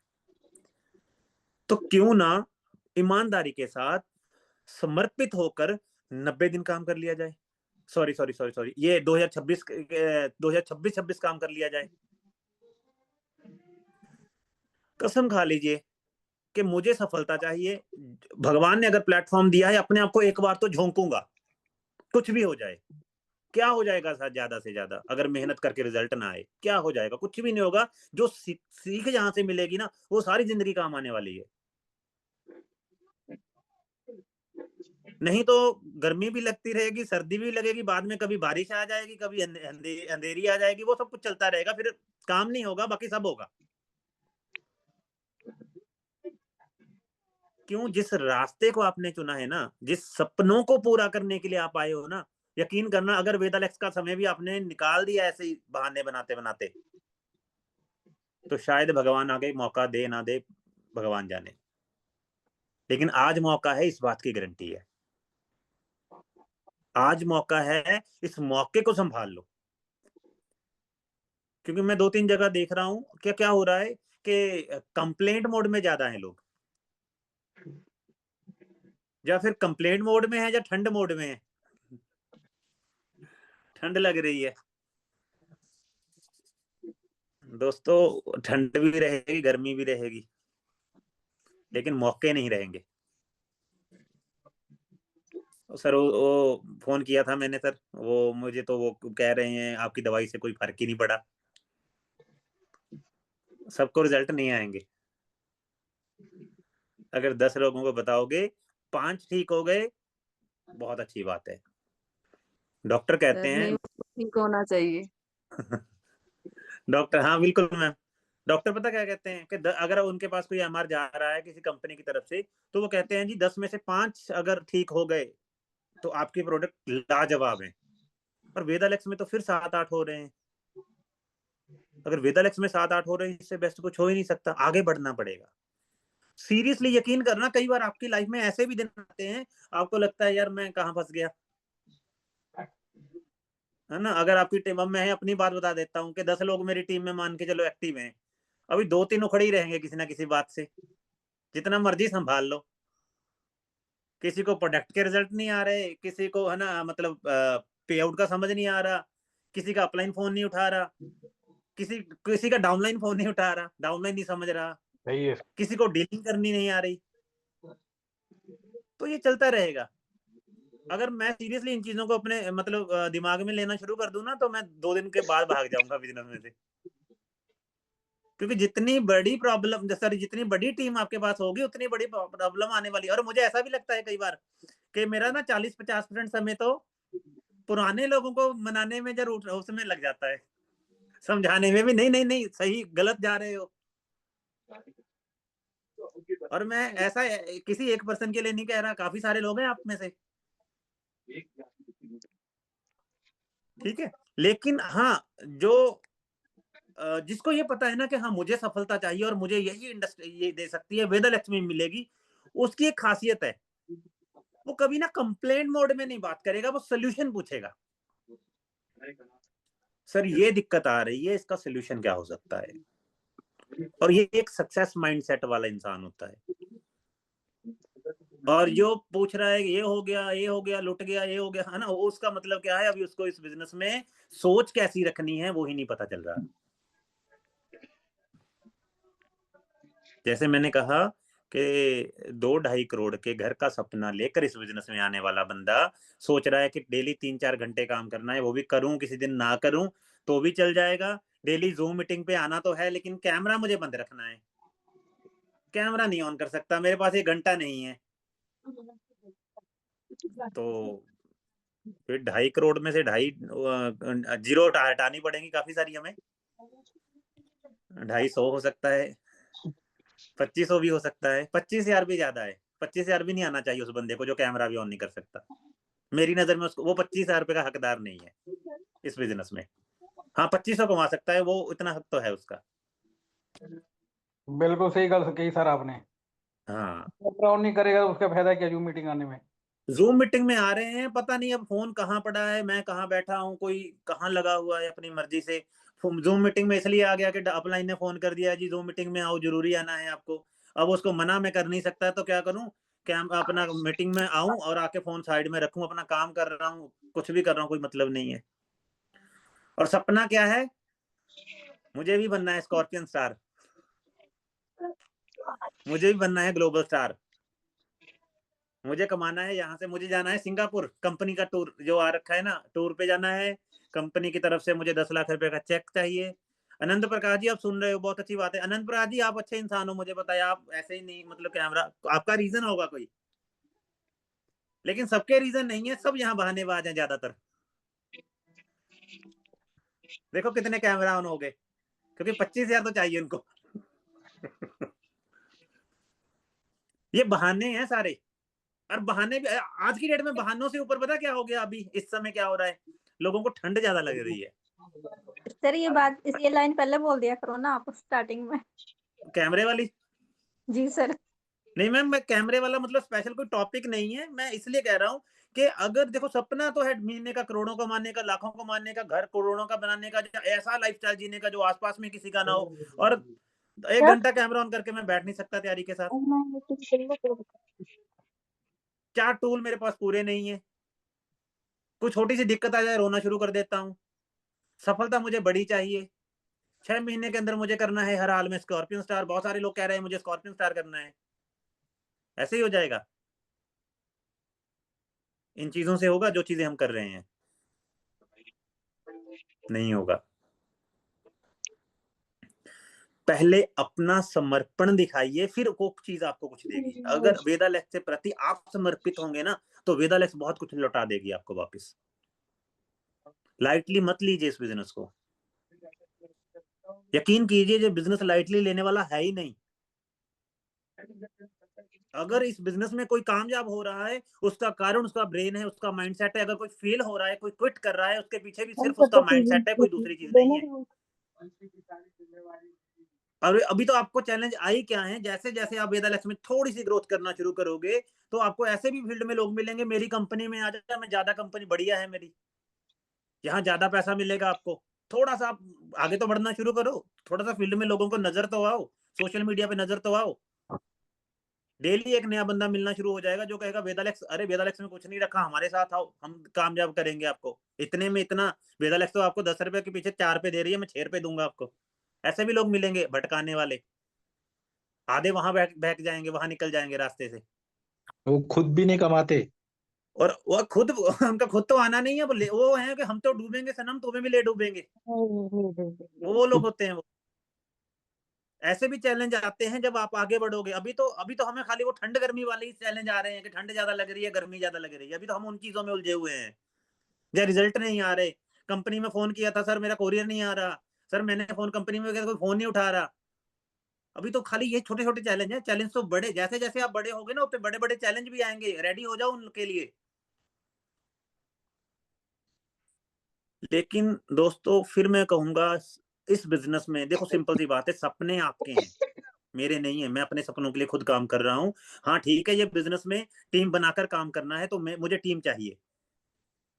तो क्यों ना ईमानदारी के साथ समर्पित होकर 90 दिन काम कर लिया जाए। सॉरी, ये 2026 काम कर लिया जाए। कसम खा लीजिए कि मुझे सफलता चाहिए। भगवान ने अगर प्लेटफॉर्म दिया है, अपने आप को एक बार तो झोंकूंगा, कुछ भी हो जाए। क्या हो जाएगा ज्यादा से ज्यादा अगर मेहनत करके रिजल्ट ना आए? क्या हो जाएगा? कुछ भी नहीं होगा। जो सीख जहां से मिलेगी ना, वो सारी जिंदगी काम आने वाली है। नहीं तो गर्मी भी लगती रहेगी, सर्दी भी लगेगी, बाद में कभी बारिश आ जाएगी, कभी अंधेरी आ जाएगी, वो सब कुछ चलता रहेगा, फिर काम नहीं होगा, बाकी सब होगा। क्यों? जिस रास्ते को आपने चुना है ना, जिस सपनों को पूरा करने के लिए आप आए हो ना, यकीन करना, अगर वेदालेक्स का समय भी आपने निकाल दिया ऐसे ही बहाने बनाते बनाते, तो शायद भगवान आगे मौका दे ना दे, भगवान जाने। लेकिन आज मौका है, इस बात की गारंटी है। आज मौका है, इस मौके को संभाल लो। क्योंकि मैं 2-3 जगह देख रहा हूं क्या क्या हो रहा है कि कंप्लेंट मोड में ज्यादा है लोग, या फिर कंप्लेंट मोड में है या ठंड मोड में है। ठंड लग रही है दोस्तों, ठंड भी रहेगी, गर्मी भी रहेगी, लेकिन मौके नहीं रहेंगे। सर वो फोन किया था मैंने सर, वो मुझे तो वो कह रहे हैं आपकी दवाई से कोई फर्क ही नहीं पड़ा। सबको रिजल्ट नहीं आएंगे। अगर 10 लोगों को बताओगे 5 ठीक हो गए, बहुत अच्छी बात है। डॉक्टर कहते हैं नहीं, ठीक होना चाहिए। डॉक्टर, हाँ बिल्कुल मैम। डॉक्टर पता क्या कहते हैं कि अगर उनके पास कोई एमआर जा रहा है किसी कंपनी की तरफ से, तो वो कहते हैं जी 10 में से 5 अगर ठीक हो गए तो आपके प्रोडक्ट लाजवाब है। पर वेदालेक्स में तो फिर 7-8 हो रहे हैं। अगर वेदालेक्स में 7-8 हो रहे हैं, इससे बेस्ट कुछ हो ही नहीं सकता। आगे बढ़ना पड़ेगा। सीरियसली यकीन करना, कई बार आपकी लाइफ में ऐसे भी दिन आते हैं, आपको लगता है यार मैं कहाँ फंस गया, है ना। अगर आपकी टीम, अब मैं अपनी बात बता देता हूँ कि 10 लोग मेरी टीम में मान के चलो एक्टिव हैं, अभी 2-3 उखड़े ही रहेंगे किसी ना किसी बात से, जितना मर्जी संभाल लो। किसी को प्रोडक्ट के रिजल्ट नहीं आ रहे, किसी को है ना मतलब पे आउट का समझ नहीं आ रहा, किसी का अपलाइन फोन नहीं उठा रहा, किसी का डाउनलाइन फोन नहीं उठा रहा, डाउनलाइन नहीं समझ रहा, सही है। किसी को डीलिंग करनी नहीं आ रही। तो ये चलता रहेगा। अगर मैं सीरियसली इन चीजों को अपने मतलब दिमाग में लेना शुरू कर दूं ना, तो मैं 2 दिन के बाद भाग जाऊंगा बिजनेस में से। क्योंकि जितनी बड़ी प्रॉब्लम, सॉरी, जितनी बड़ी टीम आपके पास होगी, उतनी बड़ी प्रॉब्लम आने वाली है। और मुझे ऐसा भी लगता है कई बार कि मेरा ना 40-50% समय तो पुराने लोगों को मनाने में जरूर उसमें लग जाता है, समझाने में भी, नहीं नहीं नहीं, सही गलत जा रहे हो। और मैं ऐसा किसी एक पर्सन के लिए नहीं कह रहा, काफी सारे लोग हैं आप में से, ठीक है। लेकिन हाँ, जो जिसको ये पता है ना कि हाँ मुझे सफलता चाहिए और मुझे यही इंडस्ट्री ये दे सकती है, वेदालक्ष्मी मिलेगी, उसकी एक खासियत है, वो कभी ना कंप्लेंट मोड में नहीं बात करेगा, वो सोल्यूशन पूछेगा। सर ये दिक्कत आ रही है, इसका सोल्यूशन क्या हो सकता है? और ये एक सक्सेस माइंडसेट वाला इंसान होता है। और जो पूछ रहा है ये हो गया, ये हो गया, लुट गया, ये हो गया, है ना, उसका मतलब क्या है? अभी उसको इस बिजनेस में सोच कैसी रखनी है वो ही नहीं पता चल रहा। जैसे मैंने कहा कि 2-2.5 करोड़ के घर का सपना लेकर इस बिजनेस में आने वाला बंदा सोच रहा है कि डेली 3-4 घंटे काम करना है, वो भी करूं, किसी दिन ना करूं तो भी चल जाएगा। डेली जूम मीटिंग पे आना तो है, लेकिन कैमरा मुझे बंद रखना है, कैमरा नहीं ऑन कर सकता, मेरे पास 1 घंटा नहीं है। तो फिर 2.5 करोड़ में से 2.5 जीरो हटानी पड़ेंगी काफी सारी हमें। 250 हो सकता है, 2500 भी हो सकता है, 25,000 भी ज्यादा है। 25,000 भी नहीं आना चाहिए उस बंदे को जो कैमरा भी ऑन नहीं कर सकता। मेरी नजर में उसको, वो 25,000 रुपए का हकदार नहीं है इस बिजनेस में। हाँ 2500 कमा सकता है वो, इतना हक तो है उसका। बिल्कुल सही गल कही सर आपने। हाँ, ऑन नहीं करेगा तो उसका फायदा क्या जूम मीटिंग आने में? जूम मीटिंग में आ रहे हैं, पता नहीं अब फोन कहाँ पड़ा है, मैं कहाँ बैठा हूँ, कोई कहाँ लगा हुआ है अपनी मर्जी से। जूम मीटिंग में इसलिए आ गया कि अपलाइन ने फोन कर दिया जी जूम मीटिंग में आओ, जरूरी आना है आपको। अब उसको मना मैं कर नहीं सकता, तो क्या करूं, क्या अपना मीटिंग में आऊं और आके फोन साइड में रखूं, अपना काम कर रहा हूं, कुछ भी कर रहा हूं, कोई मतलब नहीं है। और सपना क्या है, मुझे भी बनना है स्कॉर्पियन स्टार, मुझे भी बनना है ग्लोबल स्टार, मुझे कमाना है यहाँ से, मुझे जाना है सिंगापुर, कंपनी का टूर जो आ रखा है ना, टूर पे जाना है, कंपनी की तरफ से मुझे 10 लाख रुपए का चेक चाहिए। अनंत प्रकाश जी, आप सुन रहे हो, बहुत अच्छी बात है। अनंत प्रकाश जी, आप अच्छे इंसान हो, मुझे बताया, आप ऐसे ही नहीं, मतलब कैमरा, आपका रीजन होगा कोई, लेकिन सबके रीजन नहीं है, सब यहाँ बहानेबाज हैं ज्यादातर। देखो कितने कैमरा ऑन हो गए, क्योंकि 25,000 तो चाहिए उनको। ये बहाने हैं सारे, और बहाने भी आज की डेट में बहानों से ऊपर पता क्या हो गया, अभी इस समय क्या हो रहा है, लोगों को ठंड ज्यादा लग रही है। सर ये लाइन पहले बोल दिया करो ना आप स्टार्टिंग में। कैमरे वाली? जी सर। नहीं मैम, मैं कैमरे वाला मतलब स्पेशल कोई टॉपिक नहीं है, मैं इसलिए कह रहा हूँ कि अगर देखो सपना तो है महीने का करोड़ों कमाने का, लाखों कमाने का, घर करोड़ों का बनाने का, ऐसा लाइफस्टाइल जीने का जो आसपास में किसी का ना हो, और 1 घंटा कैमरा ऑन करके मैं बैठ नहीं सकता तैयारी के साथ। 4 टूल मेरे पास पूरे नहीं है, कोई छोटी सी दिक्कत आ जाए रोना शुरू कर देता हूँ। सफलता मुझे बड़ी चाहिए, 6 महीने के अंदर मुझे करना है हर हाल में स्कॉर्पियन स्टार। बहुत सारे लोग कह रहे हैं मुझे स्कॉर्पियन स्टार करना है, ऐसे ही हो जाएगा? इन चीजों से होगा जो चीजें हम कर रहे हैं? नहीं होगा। पहले अपना समर्पण दिखाइए, फिर वो चीज आपको कुछ देगी। अगर वेदालेक्स के प्रति आप समर्पित होंगे ना, तो वेदालेक्स बहुत कुछ लौटा देगी आपको वापस। लाइटली मत लीजिए इस बिजनेस को, यकीन कीजिए ये बिजनेस लाइटली लेने वाला है ही नहीं। अगर इस बिजनेस में कोई कामयाब हो रहा है, उसका कारण उसका ब्रेन है, उसका माइंडसेट है। अगर कोई फेल हो रहा है, कोई क्विट कर रहा है, उसके पीछे भी सिर्फ उसका माइंडसेट है, कोई दूसरी चीज नहीं है। और अभी तो आपको चैलेंज आई क्या है, जैसे जैसे आप वेदालेक्स में थोड़ी सी ग्रोथ करना शुरू करोगे, तो आपको ऐसे भी फील्ड में लोग मिलेंगे, मेरी कंपनी में आ जाए, मैं ज्यादा कंपनी बढ़िया है मेरी, यहाँ ज्यादा पैसा मिलेगा आपको। थोड़ा सा आप आगे तो बढ़ना शुरू करो, थोड़ा सा फील्ड में लोगों को नजर तो आओ, सोशल मीडिया पे नजर तो आओ। डेली एक नया बंदा मिलना शुरू हो जाएगा जो कहेगा वेदालेक्स, अरे वेदालेक्स में कुछ नहीं रखा, हमारे साथ आओ, हम कामयाब करेंगे आपको। इतने में इतना, वेदालेक्स तो आपको 10 रुपए के पीछे 4 पे दे रही है, मैं 6 रुपए दूंगा आपको। ऐसे भी लोग मिलेंगे भटकाने वाले, आधे वहां बहक जाएंगे, वहां निकल जाएंगे रास्ते से, वो खुद भी नहीं कमाते। और वो खुद उनका खुद तो आना नहीं है, वो है कि हम तो डूबेंगे सनम, तुम्हें भी ले डूबेंगे, वो लोग होते हैं वो। ऐसे भी चैलेंज आते हैं जब आप आगे बढ़ोगे। अभी तो हमें खाली वो ठंड गर्मी वाले ही चैलेंज आ रहे हैं कि ठंड ज्यादा लग रही है, गर्मी ज्यादा लग रही है, अभी तो हम उन चीजों में उलझे हुए हैं, या रिजल्ट नहीं आ रहे। कंपनी में फोन किया था, सर मेरा कोरियर नहीं आ रहा, सर मैंने फोन कंपनी में किया, कोई फोन नहीं उठा रहा। अभी तो खाली ये छोटे छोटे चैलेंज है, चैलेंज तो बड़े, जैसे जैसे आप बड़े होगे ना, उतने बड़े बड़े चैलेंज भी आएंगे, रेडी हो जाओ उनके लिए। लेकिन दोस्तों फिर मैं कहूंगा, इस बिजनेस में देखो सिंपल सी बात है, सपने आपके हैं, मेरे नहीं है। मैं अपने सपनों के लिए खुद काम कर रहा हूँ। हाँ ठीक है, ये बिजनेस में टीम बनाकर काम करना है, तो मुझे टीम चाहिए,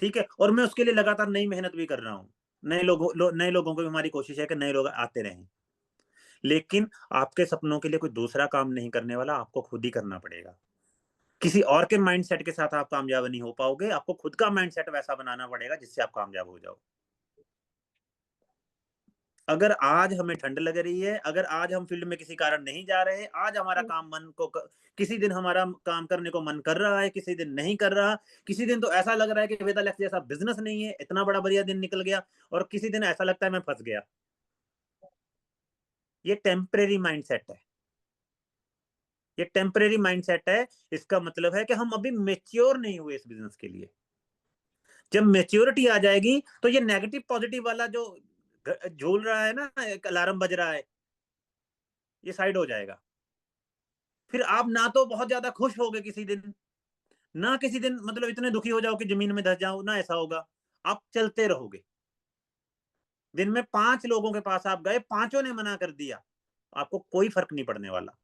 ठीक है, और मैं उसके लिए लगातार नई मेहनत भी कर रहा हूँ। नए लोगों को भी हमारी कोशिश है कि नए लोग आते रहें। लेकिन आपके सपनों के लिए कोई दूसरा काम नहीं करने वाला, आपको खुद ही करना पड़ेगा। किसी और के माइंडसेट के साथ आप कामयाब नहीं हो पाओगे, आपको खुद का माइंडसेट वैसा बनाना पड़ेगा जिससे आप कामयाब हो जाओ। अगर आज हमें ठंड लग रही है, अगर आज हम फील्ड में किसी कारण नहीं जा रहे, आज हमारा काम किसी दिन हमारा काम करने को मन कर रहा है, किसी दिन नहीं कर रहा, किसी दिन तो ऐसा लग रहा है कि वेदालेक्स जैसा बिजनेस नहीं है, इतना बड़ा बढ़िया दिन निकल गया, और किसी दिन ऐसा लगता है मैं फंस गया। ये टेम्परेरी माइंडसेट है, ये टेम्परेरी माइंडसेट है। इसका मतलब है कि हम अभी मेच्योर नहीं हुए इस बिजनेस के लिए। जब मेच्योरिटी आ जाएगी तो ये नेगेटिव पॉजिटिव वाला जो झूल रहा है ना, एक अलार्म बज रहा है, ये साइड हो जाएगा। फिर आप ना तो बहुत ज्यादा खुश होगे किसी दिन, ना किसी दिन मतलब इतने दुखी हो जाओ कि जमीन में धस जाओ, ना ऐसा होगा। आप चलते रहोगे। दिन में 5 लोगों के पास आप गए, 5 ने मना कर दिया, आपको कोई फर्क नहीं पड़ने वाला।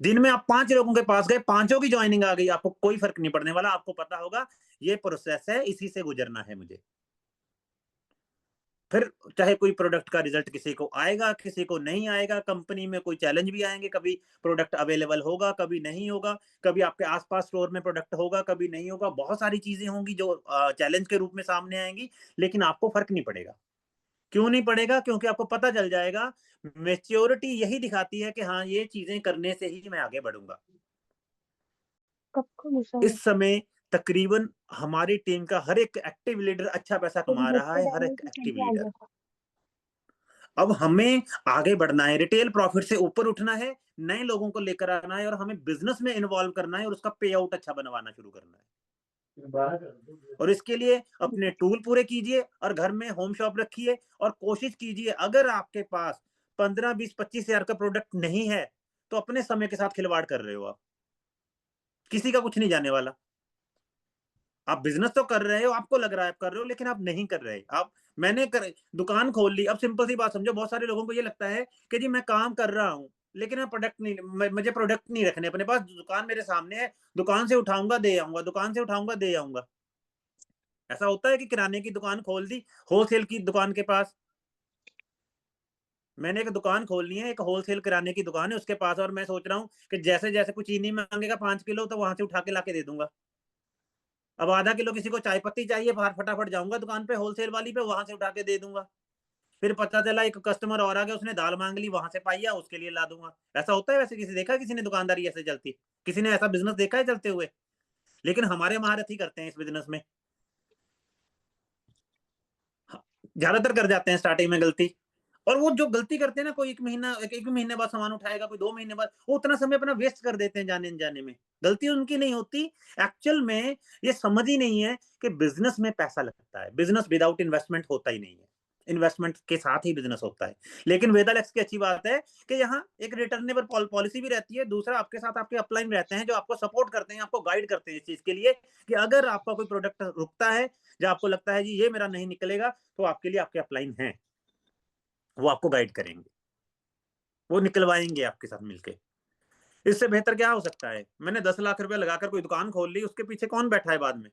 दिन में आप 5 लोगों के पास गए, 5 की ज्वाइनिंग आ गई, आपको कोई फर्क नहीं पड़ने वाला। आपको पता होगा ये प्रोसेस है, इसी से गुजरना है मुझे। फिर चाहे कोई प्रोडक्ट का रिजल्ट किसी को आएगा, किसी को नहीं आएगा, कंपनी में कोई चैलेंज भी आएंगे, कभी प्रोडक्ट अवेलेबल होगा, कभी नहीं होगा, कभी आपके आसपास स्टोर में प्रोडक्ट होगा, कभी नहीं होगा, बहुत सारी चीजें होंगी जो चैलेंज के रूप में सामने आएंगी, लेकिन आपको फर्क नहीं पड़ेगा। क्यों नहीं पड़ेगा? क्योंकि आपको पता चल जाएगा, मैच्योरिटी यही दिखाती है कि हाँ, ये चीजें करने से ही मैं आगे बढ़ूंगा। इस समय तकरीबन हमारी टीम का हर एक एक्टिव लीडर अच्छा पैसा कमा रहा है, हर एक एक्टिव लीडर। अब हमें आगे बढ़ना है, रिटेल प्रॉफिट से ऊपर उठना है, नए लोगों को लेकर आना है और हमें बिजनेस में इन्वॉल्व करना है और उसका पे आउट अच्छा बनवाना शुरू करना है। और इसके लिए अपने टूल पूरे कीजिए और घर में होम शॉप रखिए और कोशिश कीजिए, अगर आपके पास 15, 20, 25 हजार का प्रोडक्ट नहीं है तो अपने समय के साथ खिलवाड़ कर रहे हो आप, किसी का कुछ नहीं जाने वाला। आप बिजनेस तो कर रहे हो, आपको लग रहा है आप कर रहे हो, लेकिन आप नहीं कर रहे। आप दुकान खोल ली। अब सिंपल सी बात समझो, बहुत सारे लोगों को ये लगता है कि जी मैं काम कर रहा हूँ लेकिन मुझे प्रोडक्ट नहीं रखने अपने पास, दुकान मेरे सामने है, दुकान से उठाऊंगा दे आऊंगा, दुकान से उठाऊंगा दे आऊंगा। ऐसा होता है कि किराने की दुकान खोल दी होलसेल की दुकान के पास। मैंने एक दुकान खोलनी है, एक होलसेल किराने की दुकान है उसके पास, और मैं सोच रहा हूँ कि जैसे जैसे कुछ चीनी मांगेगा 5 किलो तो वहां से उठा के लाके दे दूंगा। अब आधा किलो किसी को चाय पत्ती चाहिए, बाहर फटाफट जाऊंगा दुकान पे होलसेल वाली पे, वहां से उठा के दे दूंगा। फिर पता चला एक कस्टमर और आ गया, उसने दाल मांग ली, वहां से पाइया उसके लिए ला दूंगा। ऐसा होता है? वैसे किसी देखा है किसी ने दुकानदारी ऐसे चलती? किसी ने ऐसा बिजनेस देखा है चलते हुए? लेकिन हमारे महारथी करते हैं इस बिजनेस में, ज्यादातर कर जाते हैं स्टार्टिंग में गलती। और वो जो गलती करते हैं ना, कोई एक महीने बाद सामान उठाएगा, कोई 2 महीने बाद, वो उतना समय अपना वेस्ट कर देते हैं जाने अनजाने में। गलती उनकी नहीं होती, एक्चुअल में ये समझ ही नहीं है कि बिजनेस में पैसा लगता है। बिजनेस विदाउट इन्वेस्टमेंट होता ही नहीं है, इन्वेस्टमेंट के साथ ही बिजनेस होता है। लेकिन वेदालेक्स की अच्छी बात है कि यहाँ एक रिटर्नेबल पॉलिसी भी रहती है, दूसरा आपके साथ आपके अपलाइन रहते हैं जो आपको सपोर्ट करते हैं, आपको गाइड करते हैं इस चीज के लिए कि अगर आपका कोई प्रोडक्ट रुकता है, जब आपको लगता है जी ये मेरा नहीं निकलेगा, तो आपके लिए आपके अपलाइन हैं, वो आपको गाइड करेंगे, वो निकलवाएंगे आपके साथ मिलके। इससे बेहतर क्या हो सकता है? मैंने 10 लाख रुपए लगाकर कोई दुकान खोल ली, उसके पीछे कौन बैठा है? बाद में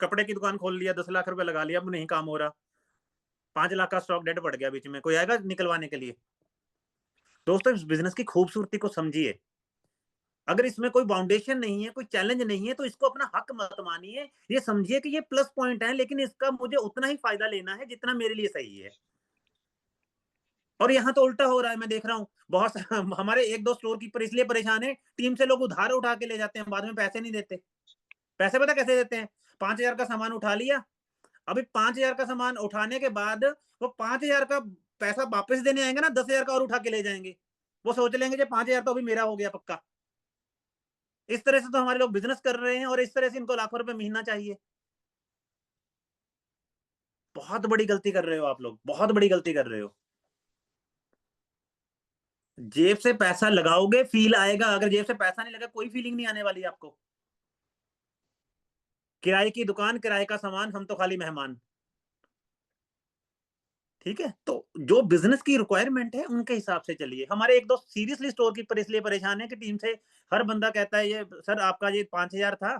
कपड़े की दुकान खोल लिया, 10 लाख रुपए लगा लिया, अब नहीं काम हो रहा, 5 लाख का स्टॉक डेड पड़ गया, बीच में कोई आएगा निकलवाने के लिए? दोस्तों, इस बिजनेस की खूबसूरती को समझिए। अगर इसमें कोई बाउंडेशन नहीं है, कोई चैलेंज नहीं है, तो इसको अपना हक मत मानिए। ये समझिए कि ये प्लस पॉइंट है, लेकिन इसका मुझे उतना ही फायदा लेना है जितना मेरे लिए सही है। और यहाँ तो उल्टा हो रहा है, मैं देख रहा हूँ बहुत हमारे 1-2 स्टोर कीपर इसलिए परेशान है, टीम से लोग उधार उठा के ले जाते हैं, बाद में पैसे नहीं देते। पैसे पता कैसे देते हैं? 5,000 का सामान उठा लिया, अभी 5,000 का सामान उठाने के बाद वो 5,000 का पैसा वापस देने आएंगे ना, 10,000 का और उठा के ले जाएंगे। वो सोच लेंगे कि 5,000 तो अभी मेरा हो गया पक्का। इस तरह से तो हमारे लोग बिजनेस कर रहे हैं और इस तरह से इनको लाखों रुपए महीना चाहिए। बहुत बड़ी गलती कर रहे हो आप लोग, बहुत बड़ी गलती कर रहे हो। जेब से पैसा लगाओगे, फील आएगा। अगर जेब से पैसा नहीं लगा, कोई फीलिंग नहीं आने वाली आपको। किराए की दुकान, किराए का सामान, हम तो खाली मेहमान। ठीक है, तो जो बिजनेस की रिक्वायरमेंट है उनके हिसाब से चलिए। हमारे 1-2 सीरियसली स्टोर कीपर इसलिए परेशान है कि टीम से हर बंदा कहता है, ये सर आपका ये 5,000 था,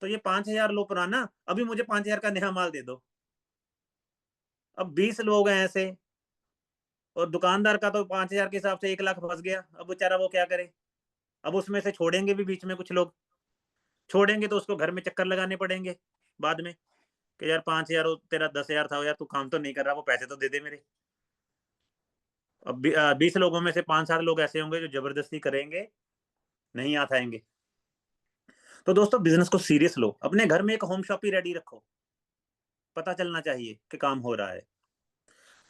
तो ये 5,000 लो पुराना, अभी मुझे 5,000 का नया माल दे दो। अब 20 लोग हैं ऐसे, और दुकानदार का तो 5,000 के हिसाब से 1 लाख फंस गया। अब बेचारा वो क्या करे? अब उसमें से छोड़ेंगे भी, बीच में कुछ लोग छोड़ेंगे तो उसको घर में चक्कर लगाने पड़ेंगे बाद में कि यार 5,000 तेरा 10,000 था, यार तू काम तो नहीं कर रहा, वो पैसे तो दे दे मेरे। अब 20 लोगों में से 5-7 लोग ऐसे होंगे जो जबरदस्ती करेंगे, नहीं हाथ आएंगे। तो दोस्तों, बिजनेस को सीरियस लो। अपने घर में एक होम शॉप ही रेडी रखो, पता चलना चाहिए कि काम हो रहा है।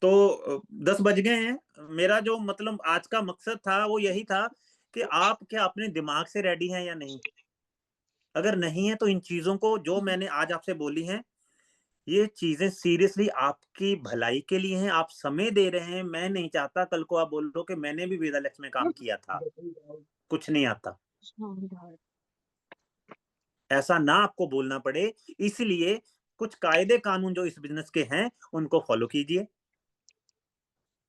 तो 10 बज गए हैं। मेरा जो मतलब आज का मकसद था वो यही था कि आप क्या अपने दिमाग से रेडी हैं या नहीं। अगर नहीं है तो इन चीजों को जो मैंने आज आपसे बोली हैं, ये चीजें सीरियसली आपकी भलाई के लिए हैं। आप समय दे रहे हैं। मैं नहीं चाहता कल को आप बोलो कि मैंने भी वेदालेक्स में काम किया था, कुछ नहीं आता। ऐसा ना आपको बोलना पड़े, इसलिए कुछ कायदे कानून जो इस बिजनेस के हैं उनको फॉलो कीजिए।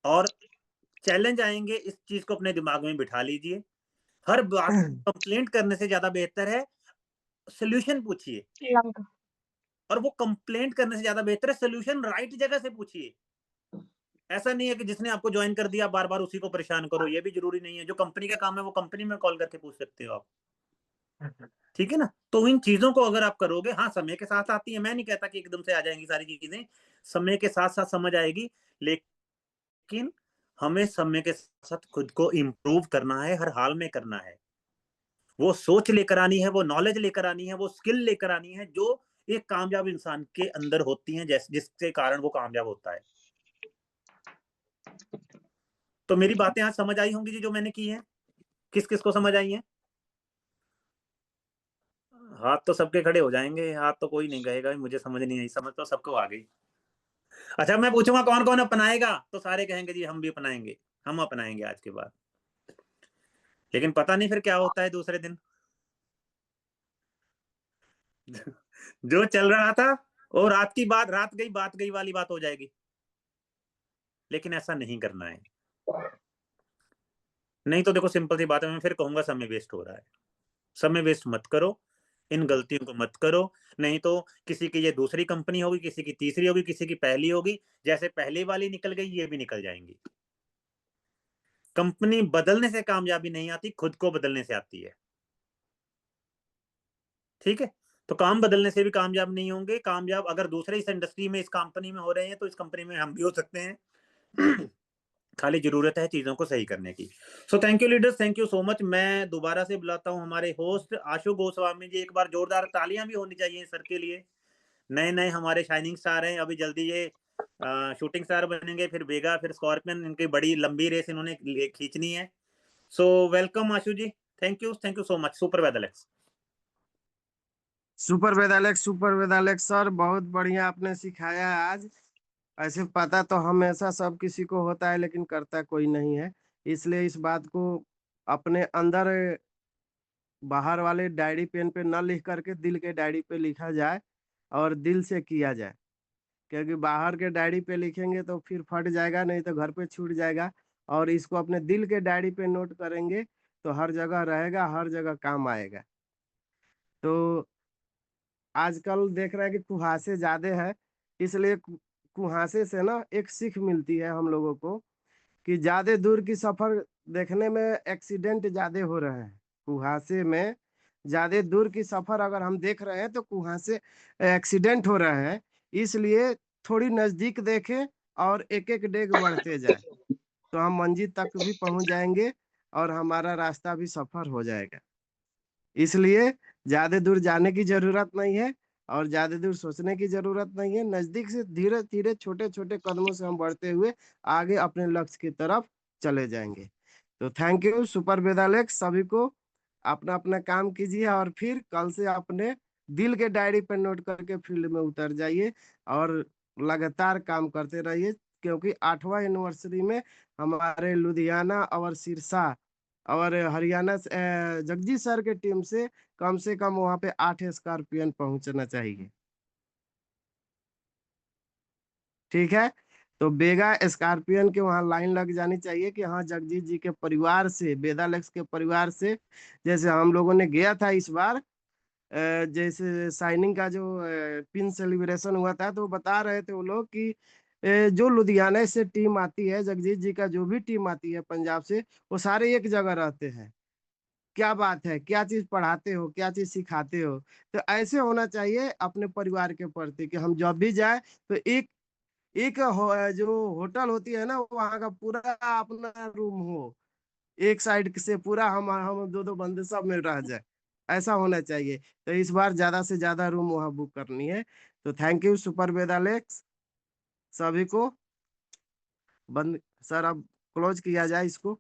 और चैलेंज आएंगे, इस चीज को अपने दिमाग में बिठा लीजिए। हर बात कंप्लेंट करने से ज्यादा बेहतर है सोल्यूशन पूछिए। और वो कंप्लेंट करने से ज्यादा बेहतर है सोल्यूशन राइट जगह से पूछिए। ऐसा नहीं है कि जिसने आपको ज्वाइन कर दिया बार बार उसी को परेशान करो, ये भी जरूरी नहीं है। जो कंपनी का काम है वो कंपनी में कॉल करके पूछ सकते हो आप, ठीक है ना। तो इन चीजों को अगर आप करोगे, हाँ समय के साथ आती है, मैं नहीं कहता कि एकदम से आ जाएंगी सारी चीजें, समय के साथ साथ समझ आएगी, लेकिन हमें समय के साथ खुद को इम्प्रूव करना है, हर हाल में करना है। वो सोच लेकर आनी है, वो नॉलेज लेकर आनी है, वो स्किल लेकर आनी है जो एक कामयाब इंसान के अंदर होती है, जिसके कारण वो कामयाब होता है। तो मेरी बातें आज समझ आई होंगी जी जो मैंने की है। किस किस को समझ आई है? हाथ तो सबके खड़े हो जाएंगे, हाथ तो कोई नहीं कहेगा मुझे समझ नहीं आई। समझ तो सबको आ गई। अच्छा, मैं पूछूंगा कौन कौन अपनाएगा, तो सारे कहेंगे जी हम भी अपनाएंगे, हम अपनाएंगे आज के बाद। लेकिन पता नहीं फिर क्या होता है दूसरे दिन। जो चल रहा था वो रात की बात, रात गई बात गई वाली बात हो जाएगी। लेकिन ऐसा नहीं करना है, नहीं तो देखो सिंपल सी बात है, मैं फिर कहूंगा समय वेस्ट हो रहा है। समय वेस्ट मत करो, इन गलतियों को मत करो। नहीं तो किसी की ये दूसरी कंपनी होगी, किसी की तीसरी होगी, किसी की पहली होगी। जैसे पहली वाली निकल गई, ये भी निकल जाएंगी। कंपनी बदलने से कामयाबी नहीं आती, खुद को बदलने से आती है। ठीक है, तो काम बदलने से भी कामयाब नहीं होंगे। कामयाब अगर दूसरे इस इंडस्ट्री में, इस कंपनी में हो रहे हैं, तो इस कंपनी में हम भी हो सकते हैं। खाली जरूरत है चीजों को सही करने की। So thank you leaders, thank you so much. मैं दोबारा से बुलाता हूं हमारे होस्ट आशु गोस्वामी जी। एक बार जोरदार तालियां भी होनी चाहिए सर के लिए। नए नए हमारे शाइनिंग स्टार हैं, अभी जल्दी ये शूटिंग स्टार बनेंगे, फिर वेगा, फिर स्कॉर्पियन। इनकी बड़ी लंबी रेस इन्होंने खींचनी है। So welcome Ashu ji, thank you so much. Super वेदलेक्स, सुपर वेदालेक्स, सुपर वेदालेक्स सर, बहुत बढ़िया आपने सिखाया आज। ऐसे पता तो हमेशा सब किसी को होता है, लेकिन करता कोई नहीं है। इसलिए इस बात को अपने अंदर, बाहर वाले डायरी पेन पे न लिख करके दिल के डायरी पे लिखा जाए और दिल से किया जाए। क्योंकि बाहर के डायरी पे लिखेंगे तो फिर फट जाएगा, नहीं तो घर पे छूट जाएगा। और इसको अपने दिल के डायरी पे नोट करेंगे तो हर जगह रहेगा, हर जगह काम आएगा। तो आजकल देख रहे हैं कि कुहासे ज्यादा है, इसलिए कुहासे से ना एक सीख मिलती है हम लोगों को कि ज्यादा दूर की सफर देखने में एक्सीडेंट ज्यादा हो रहे हैं। कुहासे में ज्यादा दूर की सफर अगर हम देख रहे हैं तो कुहासे एक्सीडेंट हो रहे हैं। इसलिए थोड़ी नजदीक देखें और एक एक डेग बढ़ते जाए, तो हम मंजिल तक भी पहुंच जाएंगे और हमारा रास्ता भी सफर हो जाएगा। इसलिए ज्यादा दूर जाने की जरूरत नहीं है और ज्यादा दूर सोचने की जरूरत नहीं है। नजदीक से धीरे धीरे छोटे छोटे कदमों से हम बढ़ते हुए आगे अपने लक्ष्य की तरफ चले जाएंगे। तो थैंक यू सुपर वेदालेक्स सभी को। अपना अपना काम कीजिए और फिर कल से अपने दिल के डायरी पर नोट करके फील्ड में उतर जाइए और लगातार काम करते रहिए। क्योंकि 8वां एनिवर्सरी में हमारे लुधियाना और सिरसा और हरियाणा से जगजीत सर के टीम से कम वहां पे 8 स्कॉर्पियन पहुंचना चाहिए। ठीक है, तो बेगा स्कॉर्पियन के वहां लाइन लग जानी चाहिए कि हाँ जगजीत जी के परिवार से, बेदालेक्स के परिवार से। जैसे हम लोगों ने गया था इस बार, जैसे साइनिंग का जो पिन सेलिब्रेशन हुआ था, तो बता रहे थे वो लोग कि जो लुधियाना से टीम आती है, जगजीत जी का जो भी टीम आती है पंजाब से, वो सारे एक जगह रहते हैं। क्या बात है, क्या चीज पढ़ाते हो, क्या चीज सिखाते हो। तो ऐसे होना चाहिए अपने परिवार के प्रति कि हम जब भी जाए तो एक एक जो होटल होती है ना, वहाँ का पूरा अपना रूम हो, एक साइड से पूरा हम दो दो बंदे सब में रह जाए। ऐसा होना चाहिए। तो इस बार ज्यादा से ज्यादा रूम वहाँ बुक करनी है। तो थैंक यू सुपर वेदालेक्स सभी को। बंद सर, अब क्लोज किया जाए इसको।